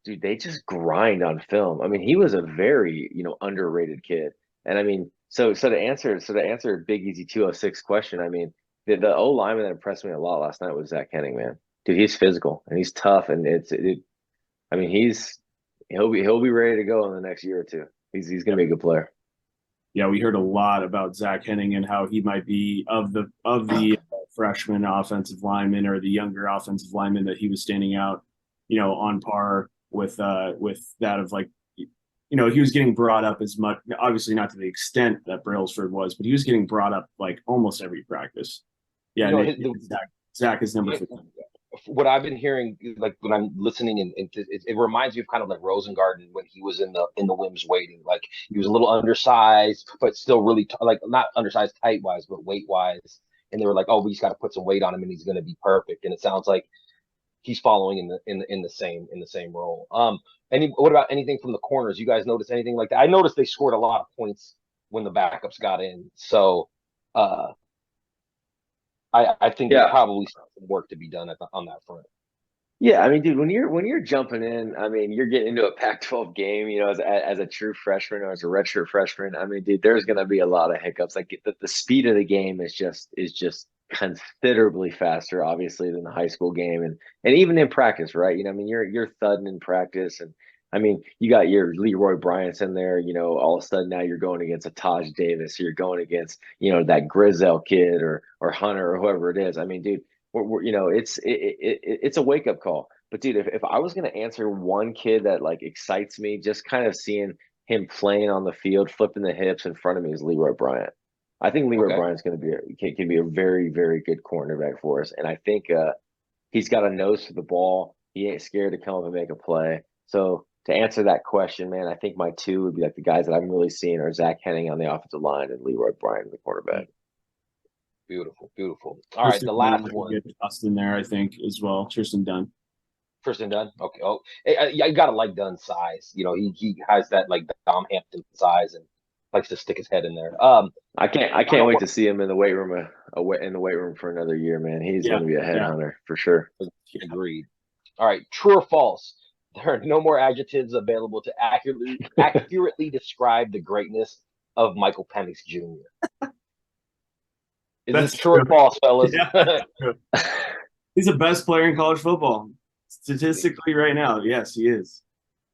they just grind on film. I mean, he was a very underrated kid, and I mean, so to answer Big Easy 206 question, I mean, the O lineman that impressed me a lot last night was Zach Henning, man. Dude, he's physical and he's tough, and I mean, he'll be ready to go in the next year or two. He's gonna be a good player. Yeah, we heard a lot about Zach Henning and how he might be of the freshman offensive lineman or the younger offensive lineman that he was standing out, on par with that of like, he was getting brought up as much, obviously not to the extent that Brailsford was, but he was getting brought up like almost every practice. Yeah, Zach is number 15. What I've been hearing, like when I'm listening, and it reminds me of kind of like Rosengarten when he was in the Wims waiting. Like he was a little undersized, but still really like not undersized height wise, but weight wise. And they were like, "Oh, we just got to put some weight on him, and he's going to be perfect." And it sounds like he's following in the same role. What about anything from the corners? You guys notice anything like that? I noticed they scored a lot of points when the backups got in. So uh, I think there's Yeah, probably some work to be done on that front. yeah. I mean, dude, when you're jumping in, I mean, you're getting into a Pac-12 game, as a true freshman or as a redshirt freshman. I mean, dude, there's gonna be a lot of hiccups. Like the speed of the game is just considerably faster, obviously, than the high school game, and even in practice, right? I mean, you're thudding in practice, and I mean, you got your Leroy Bryant's in there. All of a sudden now you're going against a Taj Davis, you're going against that Grizel kid or Hunter or whoever it is. I mean, dude, it's a wake up call. But dude, if I was gonna answer one kid that like excites me, just kind of seeing him playing on the field, flipping the hips in front of me is Leroy Bryant. I think Leroy Okay. Bryant's gonna can be a very very good cornerback for us, and I think he's got a nose for the ball. He ain't scared to come up and make a play. So to answer that question, man, I think my two would be like the guys that I'm really seeing are Zach Henning on the offensive line and Leroy Bryant, the quarterback. Beautiful, beautiful. All right, the last one. Justin there, I think, as well. Tristan Dunn. Tristan Dunn. Okay. Oh, hey, you gotta like Dunn's size. He has that like Dom Hampton size and likes to stick his head in there. I can't wait to see him in the weight room for another year, man. He's going to be a headhunter for sure. Agreed. All right, true or false? There are no more adjectives available to accurately describe the greatness of Michael Penix Jr. Is this true or false, fellas? Yeah, he's the best player in college football statistically right now. Yes, he is.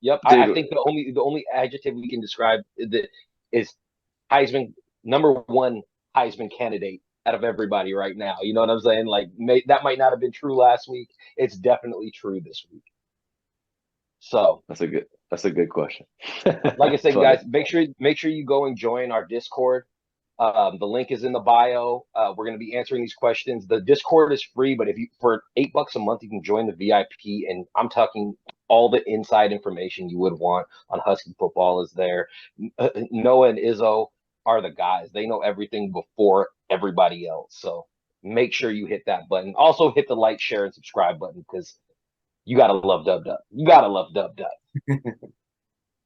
Yep. I think the only adjective we can describe is Heisman, number one Heisman candidate out of everybody right now. You know what I'm saying? Like that might not have been true last week. It's definitely true this week. So that's a good question. Like I said, guys, make sure you go and join our Discord. The link is in the bio. We're going to be answering these questions. The Discord is free, but for $8 a month, you can join the VIP, and I'm talking all the inside information you would want on Husky football is there. Noah and Izzo are the guys. They know everything before everybody else. So make sure you hit that button. Also hit the like, share, and subscribe button because you gotta love Dub Dub. You gotta love Dub Dub.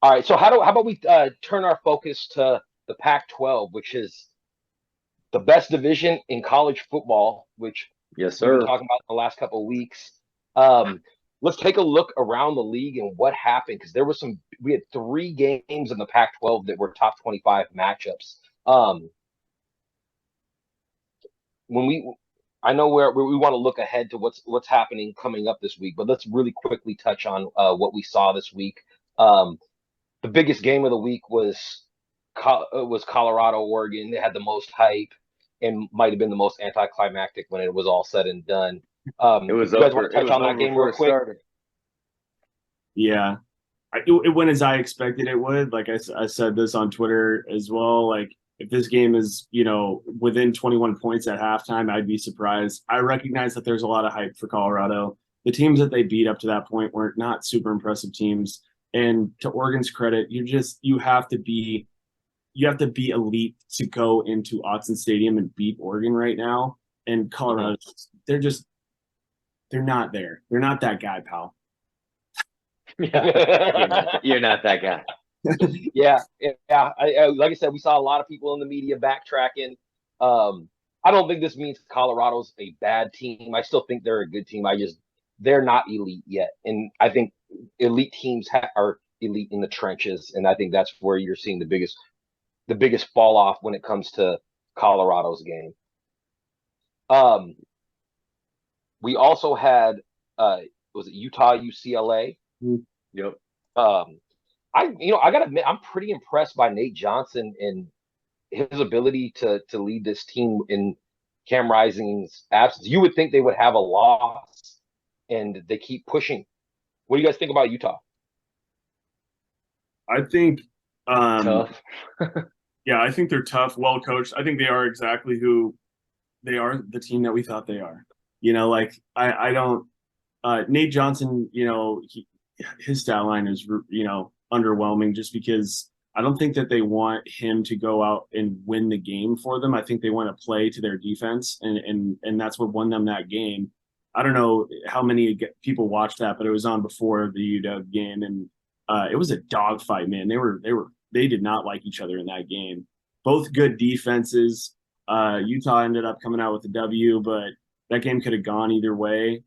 All right. So how about we turn our focus to the Pac-12, which is the best division in college football, which yes, we've sir. been talking about in the last couple of weeks. Let's take a look around the league and what happened, because we had 3 games in the Pac-12 that were top 25 matchups. I know we want to look ahead to what's happening coming up this week, but let's really quickly touch on what we saw this week. Um, the biggest game of the week was Colorado Oregon. They had the most hype and might have been the most anticlimactic when it was all said and done. It was You guys over. want to It touch was on that over game before real it quick? started. Yeah, it went as I expected it would. Like I said this on Twitter as well. Like if this game is, within 21 points at halftime, I'd be surprised. I recognize that there's a lot of hype for Colorado. The teams that they beat up to that point were not super impressive teams. And to Oregon's credit, you have to be elite to go into Autzen Stadium and beat Oregon right now. And Colorado, they're not there. They're not that guy, pal. Yeah, you're not that guy. Yeah. Like I said, we saw a lot of people in the media backtracking. I don't think this means Colorado's a bad team. I still think they're a good team. They're not elite yet, and I think elite teams are elite in the trenches, and I think that's where you're seeing the biggest fall off when it comes to Colorado's game. We also had was it Utah UCLA? Yep. I gotta admit, I'm pretty impressed by Nate Johnson and his ability to lead this team in Cam Rising's absence. You would think they would have a loss, and they keep pushing. What do you guys think about Utah? I think Tough. yeah, I think they're tough, well coached. I think they are exactly who they are, the team that we thought they are. I don't Nate Johnson, his stat line is underwhelming just because I don't think that they want him to go out and win the game for them. I think they want to play to their defense, and that's what won them that game. I don't know how many people watched that, but it was on before the UW game, and it was a dogfight, man. They did not like each other in that game. Both good defenses. Utah ended up coming out with a W, but that game could have gone either way.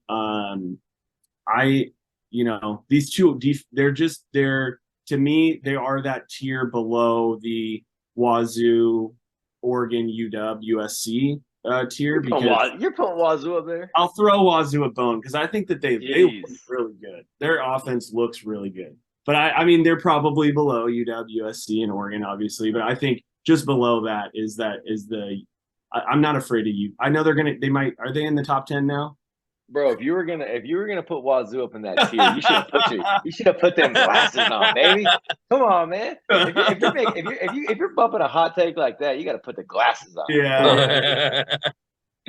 These two, they're to me, they are that tier below the Wazoo, Oregon, UW, USC tier because You're putting Wazoo up there. I'll throw Wazoo a bone because I think that they look Jeez. really good. Their offense looks really good. But I mean, they're probably below UW, USC, and Oregon, obviously. But I think just below that is I'm not afraid of you. I know are they in the top 10 now? Bro, if you were gonna put Wazoo up in that tier, you should have put them glasses on, baby. Come on, man. If you're bumping a hot take like that, you got to put the glasses on. Yeah.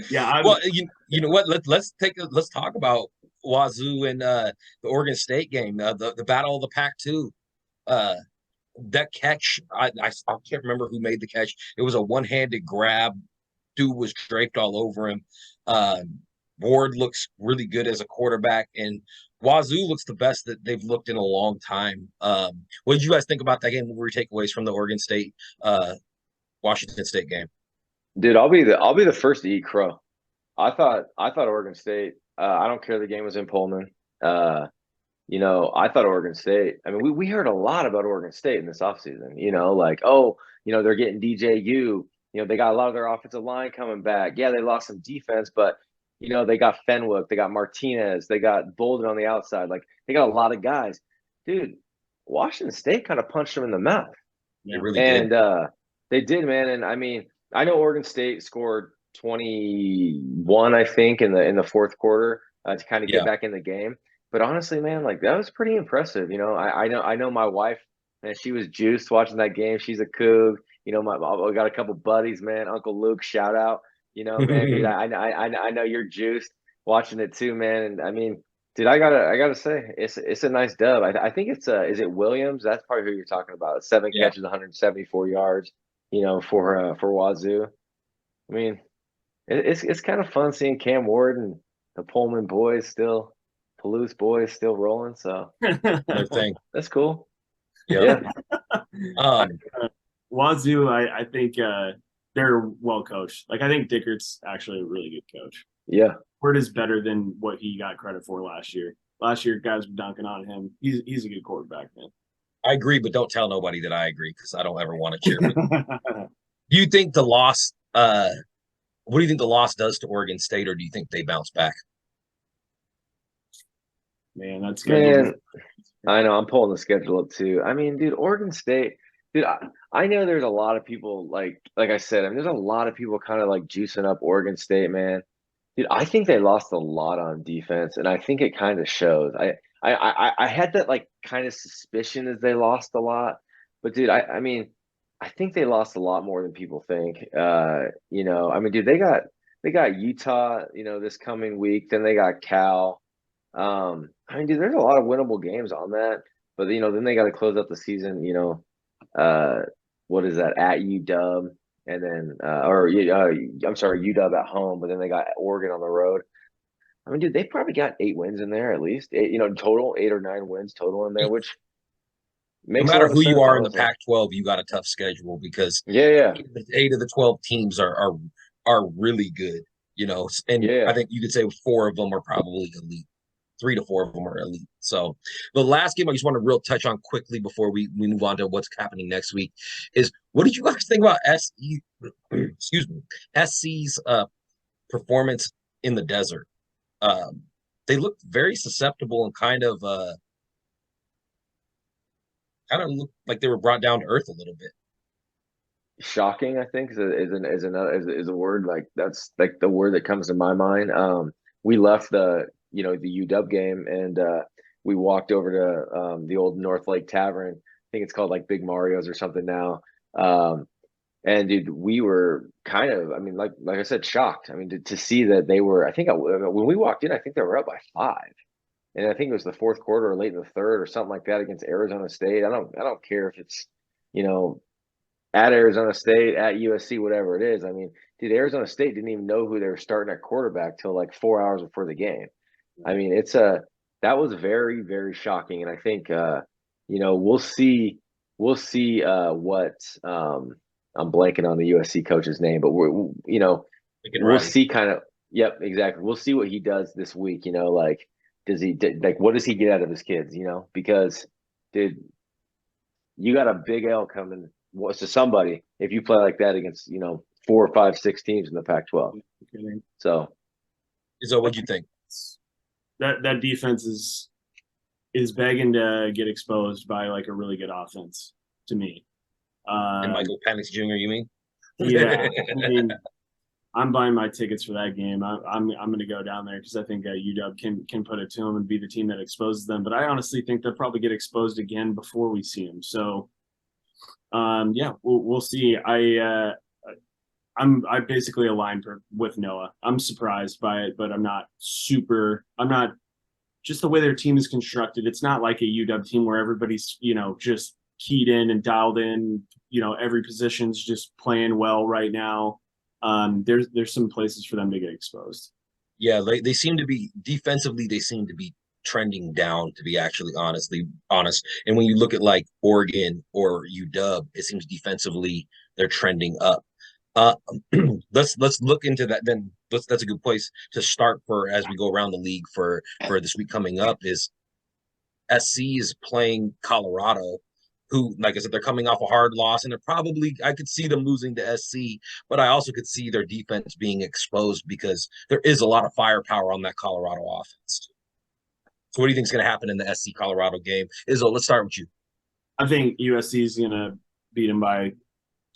Yeah. Well, you know what? Let's talk about Wazoo and the Oregon State game, the battle of the Pac-2. That catch, I can't remember who made the catch. It was a one-handed grab. Dude was draped all over him. Ward looks really good as a quarterback, and Wazoo looks the best that they've looked in a long time. What did you guys think about that game? What were your takeaways from the Oregon State Washington State game? Dude, I'll be the first to eat crow. I thought Oregon State. I don't care the game was in Pullman. I thought Oregon State. I mean, we heard a lot about Oregon State in this offseason. They're getting DJU. They got a lot of their offensive line coming back. Yeah, they lost some defense, but they got Fenwick, they got Martinez, they got Bolden on the outside. Like they got a lot of guys. Dude, Washington State kind of punched them in the mouth. They really did. And they did, man. And I mean, I know Oregon State scored 21, I think, in the fourth quarter to kind of get back in the game. But honestly, man, like that was pretty impressive. I know my wife, man, she was juiced watching that game. She's a Coug. I got a couple buddies, man. Uncle Luke, shout out. Man, dude, I know you're juiced watching it too, man. And I mean, dude, I gotta say, it's a nice dub. I think it's is it Williams? That's probably who you're talking about. 7 catches, 174 yards. For Wazoo. I mean, it's kind of fun seeing Cam Ward and the Pullman boys still, Palouse boys still rolling. So Another thing. That's cool. Yeah. Wazoo, I think they're well coached. Like I think Dickert's actually a really good coach. Yeah. Word is better than what he got credit for last year. Last year, guys were dunking on him. He's a good quarterback, man. I agree, but don't tell nobody that I agree because I don't ever want to cheer. Do you think the loss What do you think the loss does to Oregon State, or do you think they bounce back? Man, that Man, schedule. I know I'm pulling the schedule up too. I mean, dude, Oregon State, dude, I know there's a lot of people like I said, I mean, there's a lot of people kind of like juicing up Oregon State, man. Dude, I think they lost a lot on defense, and I think it kind of shows. I had that like kind of suspicion as they lost a lot, but dude, I mean, I think they lost a lot more than people think. I mean, dude, they got Utah, this coming week. Then they got Cal. I mean, dude, there's a lot of winnable games on that, but then they got to close out the season. Uh, what is that at UW, and then I'm sorry, UW at home, but then they got Oregon on the road. I mean, dude, they probably got 8 wins in there at least. Total 8 or 9 wins total in there, which No makes a matter lot of who you sense, are in the honestly. Pac-12, you got a tough schedule because Yeah, yeah, 8 of the 12 teams are really good, and I yeah. think you could say 4 of them are probably elite. 3 to 4 of them are elite. So the last game I just want to real touch on quickly before we move on to what's happening next week is what did you guys think about excuse me, SC's performance in the desert? Um, they looked very susceptible and kind of looked like they were brought down to earth a little bit. Shocking, I think, is a word like that's like the word that comes to my mind. We left the UW game, and we walked over to the old North Lake Tavern. I think it's called like Big Mario's or something now. And dude, we were kind of, I mean, like I said, shocked. I mean, to see that they were, I think when we walked in, I think they were up by 5, and I think it was the fourth quarter or late in the third or something like that against Arizona State. I don't care if it's you know at Arizona State, at USC, whatever it is. I mean, dude, Arizona State didn't even know who they were starting at quarterback till like 4 hours before the game. I mean, that was very, very shocking, and I think we'll see what I'm blanking on the USC coach's name, but Lincoln we'll Riley. see kind of. Yep, exactly. We'll see what he does this week. Like what does he get out of his kids? Because dude, you got a big L coming to somebody if you play like that against 4 or 5, 6 teams in the Pac-12. So So what'd you think? That defense is begging to get exposed by like a really good offense to me. And Michael Penix Jr., you mean? Yeah, I mean, I'm buying my tickets for that game. I'm going to go down there because I think UW can put it to them and be the team that exposes them. But I honestly think they'll probably get exposed again before we see them. So, yeah, we'll see. I basically aligned with Noah. I'm surprised by it, but I'm not just the way their team is constructed. It's not like a UW team where everybody's just keyed in and dialed in. Every position's just playing well right now. There's some places for them to get exposed. Yeah, they seem to be defensively. They seem to be trending down. To be actually honest, and when you look at like Oregon or UW, it seems defensively they're trending up. Uh, let's look into that. Then that's a good place to start for as we go around the league for this week coming up. Is SC is playing Colorado, who, like I said, they're coming off a hard loss, and I could see them losing to SC, but I also could see their defense being exposed because there is a lot of firepower on that Colorado offense. So, what do you think is going to happen in the SC Colorado game? Izzo, let's start with you. I think USC is going to beat them by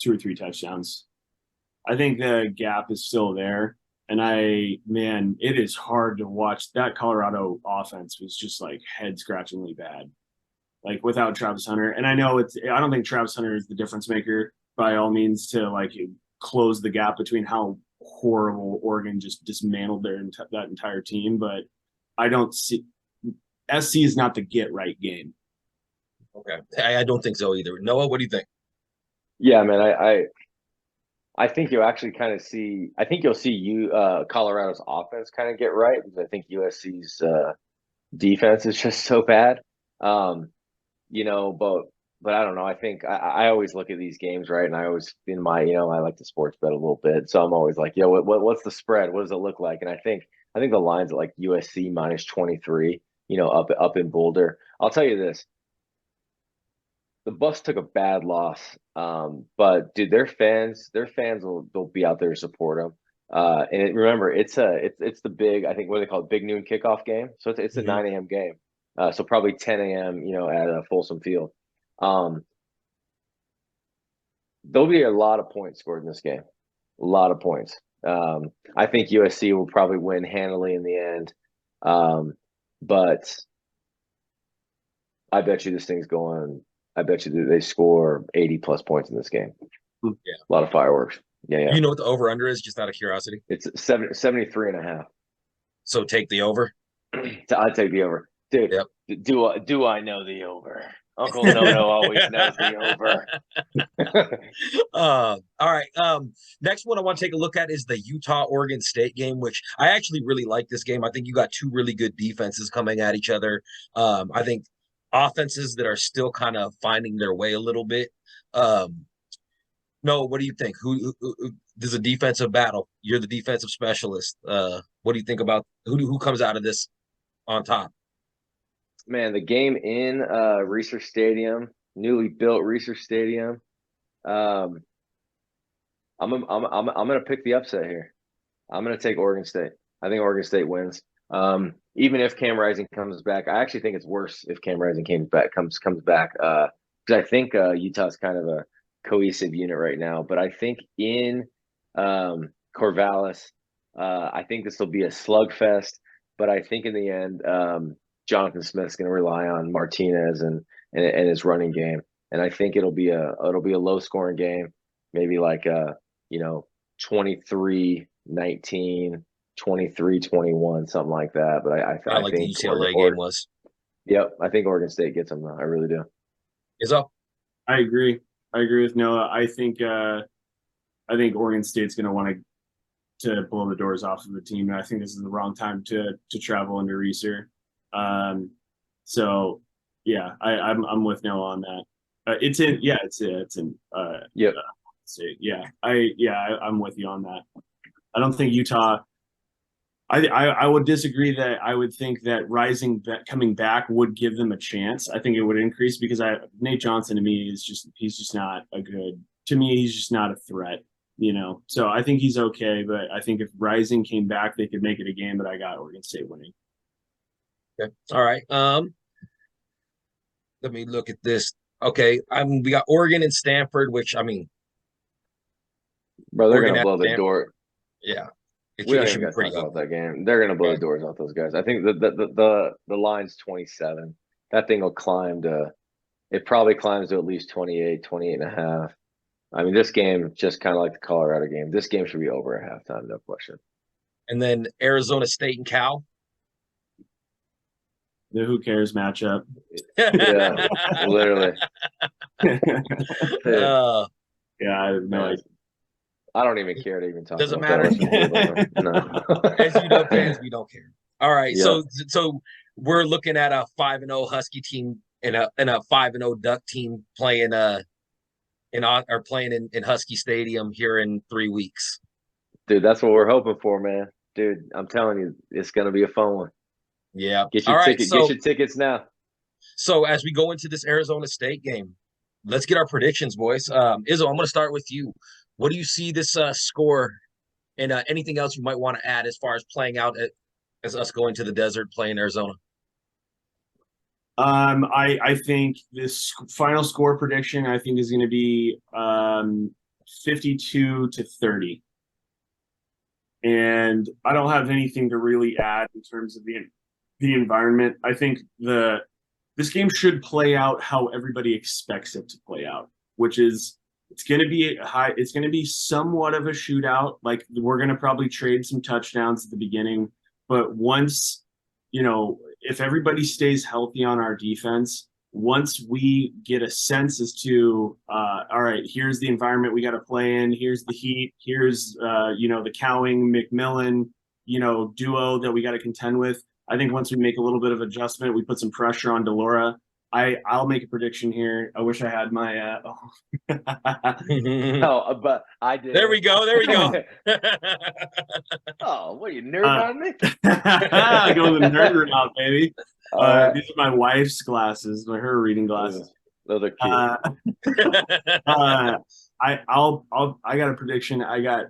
2 or 3 touchdowns. I think the gap is still there. And it is hard to watch. That Colorado offense was just like head scratchingly bad, like without Travis Hunter. And I don't think Travis Hunter is the difference maker by all means to like close the gap between how horrible Oregon just dismantled that entire team. But I don't see SC is not the get right game. Okay. I don't think so either. Noah, what do you think? yeah, man, I think you'll actually kind of see. I think you'll see Colorado's offense kind of get right because I think USC's defense is just so bad. Um, but I don't know. I think I always look at these games, right? And I always I like to sports bet a little bit, so I'm always like, what's the spread? What does it look like? And I think the line's at like USC minus 23. Up in Boulder. I'll tell you this: the Bucks took a bad loss, but dude, their fans will they'll be out there to support them. Remember, it's the big, I think, what do they call it, big noon kickoff game. So it's a 9 a.m. game. So probably 10 a.m. At a Folsom Field. There'll be a lot of points scored in this game. A lot of points. I think USC will probably win handily in the end. But I bet you this thing's going. I bet you they score 80 plus points in this game. Yeah. A lot of fireworks. Yeah. You know what the over under is, just out of curiosity? It's 73.5. So take the over. I'd take the over. Dude, Yep. Do I know the over? Uncle No always knows the over. All right. Next one I want to take a look at is the Utah-Oregon State game, which I actually really like this game. I think you got two really good defenses coming at each other. I think offenses that are still kind of finding their way a little bit. No, what do you think? Who there's a defensive battle? You're the defensive specialist. What do you think about who comes out of this on top? Man, the game in Research Stadium, newly built Research Stadium. I'm gonna pick the upset here. I'm gonna take Oregon State. I think Oregon State wins. Even if Cam Rising comes back, I actually think it's worse if Cam Rising comes back. Because I think Utah's kind of a cohesive unit right now. But I think in Corvallis, I think this will be a slugfest. But I think in the end, Jonathan Smith's going to rely on Martinez and his running game, and I think it'll be a low scoring game, maybe like 23-19, 23-21, something like that. But I Like think the UCLA game was. Yep, I think Oregon State gets them though. I really do. Izzo? I agree with Noah. I think Oregon State's going to want to blow the doors off of the team, and I think this is the wrong time to travel into Reser. So yeah, I'm with Noah on that. It's in Yep. State. I'm with you on that. I don't think Utah. I would disagree that I would think that Rising coming back would give them a chance. I think it would increase because Nate Johnson to me he's just not a good, to me he's just not a threat, So I think he's okay, but I think if Rising came back they could make it a game, but I got Oregon State winning. Okay. All right. Let me look at this. Okay. We got Oregon and Stanford, which Bro, they're Oregon gonna blow the Stanford. door. Yeah. We don't even got to talk about that game. They're gonna blow the doors off those guys. I think the line's 27. That thing will climb to. It probably climbs to at least 28, 28 and a half. I mean, this game, just kind of like the Colorado game, this game should be over at halftime, no question. And then Arizona State and Cal. The who cares matchup. Yeah, literally. Yeah, I have no idea. I don't even care to even talk. Doesn't about matter. No. As UW fans, we don't care. All right, Yeah. so we're looking at a 5-0 Husky team and a 5-0 Duck team playing in Husky Stadium here in 3 weeks. Dude, that's what we're hoping for, man. Dude, I'm telling you, it's gonna be a fun one. Yeah. Get your ticket. Get your tickets now. So as we go into this Arizona State game, let's get our predictions, boys. Izzo, I'm going to start with you. What do you see this score, and anything else you might want to add as far as playing out as us going to the desert playing Arizona? I think this final score prediction is going to be 52-30, and I don't have anything to really add in terms of the environment. I think this game should play out how everybody expects it to play out, which is it's going to be somewhat of a shootout. Like, we're going to probably trade some touchdowns at the beginning, but once, if everybody stays healthy on our defense, once we get a sense as to, all right, here's the environment we got to play in, here's the heat, here's, the Cowing McMillan, duo that we got to contend with. I think once we make a little bit of adjustment, we put some pressure on Delora. I'll make a prediction here. I wish I had my. No, but I did. There we go. Oh, what are you nerding on me? Going the nerd route, baby. These are my wife's glasses, her reading glasses. Those are cute. I got a prediction. I got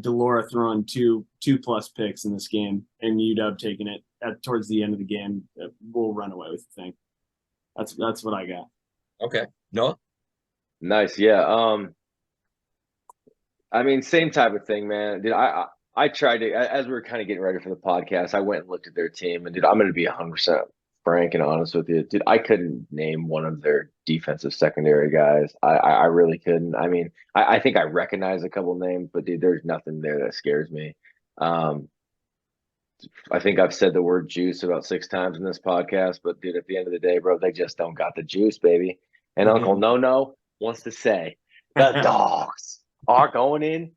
Delora throwing two plus picks in this game, and UW taking it towards the end of the game. We'll run away with the thing. That's what I got. Okay, Noah. Nice, yeah. I mean, same type of thing, man. Dude, I tried to, as we were kind of getting ready for the podcast, I went and looked at their team, and dude, I'm going to be 100% frank and honest with you, dude. I couldn't name one of their defensive secondary guys. I really couldn't. I mean, I think I recognize a couple names, but dude, there's nothing there that scares me. I think I've said the word juice about 6 times in this podcast, but dude, at the end of the day, bro, they just don't got the juice, baby. And Uncle No wants to say the dogs are going in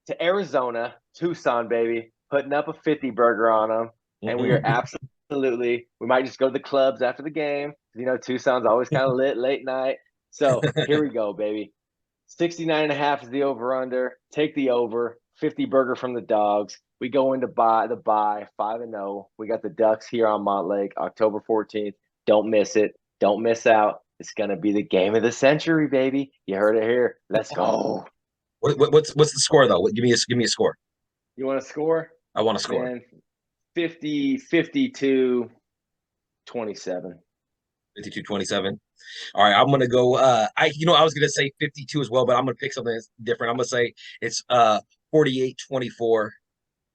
to Arizona, Tucson, baby, putting up a 50 burger on them. And we are absolutely, we might just go to the clubs after the game. You know, Tucson's always kind of lit late night. So here we go, baby. 69.5 is the over-under. Take the over. 50 burger from the dogs. We go into the bye 5-0. We got the Ducks here on Montlake, October 14th. Don't miss it. Don't miss out. It's gonna be the game of the century, baby. You heard it here. Let's go. What's the score though? Give me a score. You want to score? I want to score. Man, 52-27. 52-27. All right, I'm gonna go. I was gonna say 52 as well, but I'm gonna pick something that's different. I'm gonna say it's 48-24,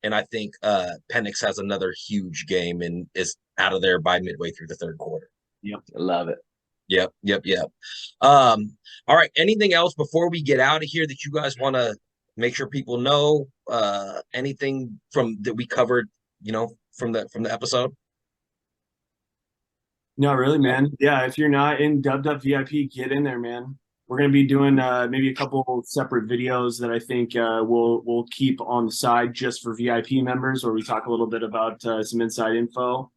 and I think Penix has another huge game and is out of there by midway through the third quarter. Yep, love it. Yep. All right. Anything else before we get out of here that you guys want to make sure people know? Anything from that we covered, from the episode? No, really, man. Yeah, if you're not in Dub VIP, get in there, man. We're gonna be doing maybe a couple separate videos that I think we'll keep on the side just for VIP members, where we talk a little bit about some inside info.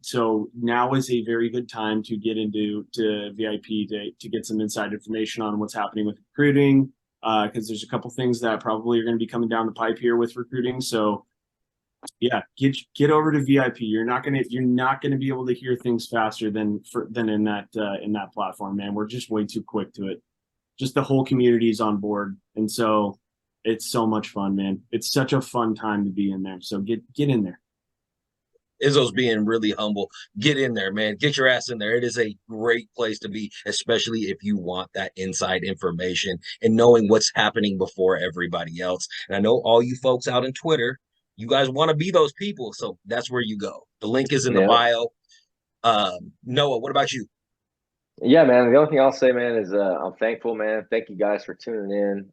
So now is a very good time to get into VIP to get some inside information on what's happening with recruiting, because there's a couple things that probably are going to be coming down the pipe here with recruiting. So yeah, get over to VIP. You're not gonna be able to hear things faster than in that platform, man. We're just way too quick to it. Just the whole community is on board, and so it's so much fun, man. It's such a fun time to be in there. So get in there. Izzo's being really humble. Get in there, man. Get your ass in there. It is a great place to be, especially if you want that inside information and knowing what's happening before everybody else. And I know all you folks out in Twitter, you guys want to be those people, so that's where you go. The link is in the bio. Noah, what about you? Yeah, man. The only thing I'll say, man, is I'm thankful, man. Thank you guys for tuning in.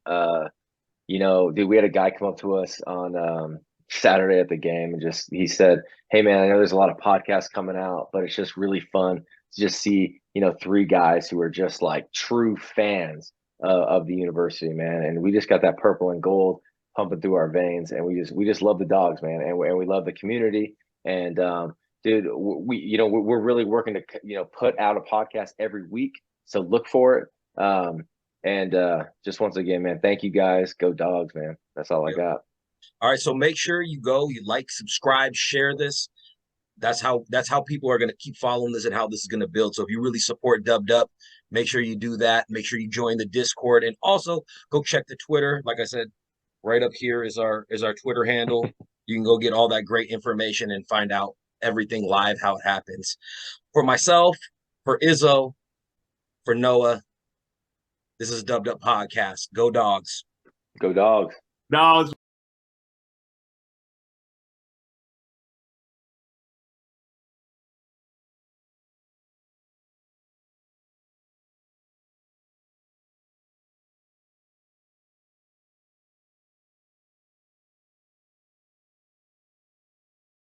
Dude, we had a guy come up to us on Saturday at the game, and he said, "Hey, man, I know there's a lot of podcasts coming out, but it's just really fun to just see 3 guys who are just like true fans of the university, man. And we just got that purple and gold pumping through our veins, and we just love the dogs, man, and we love the community. And dude, we're really working to put out a podcast every week, so look for it. And just once again, man, thank you guys. Go dogs, man. That's all I got. All right, so make sure you like, subscribe, share this. That's how people are going to keep following this and how this is going to build. So if you really support Dubbed Up, make sure you do that. Make sure you join the Discord, and also go check the Twitter. Like I said, right up here is our Twitter handle. You can go get all that great information and find out everything live, how it happens. For myself, for Izzo, for Noah, this is Dubbed Up Podcast. Go Dogs. Go Dogs. Dogs.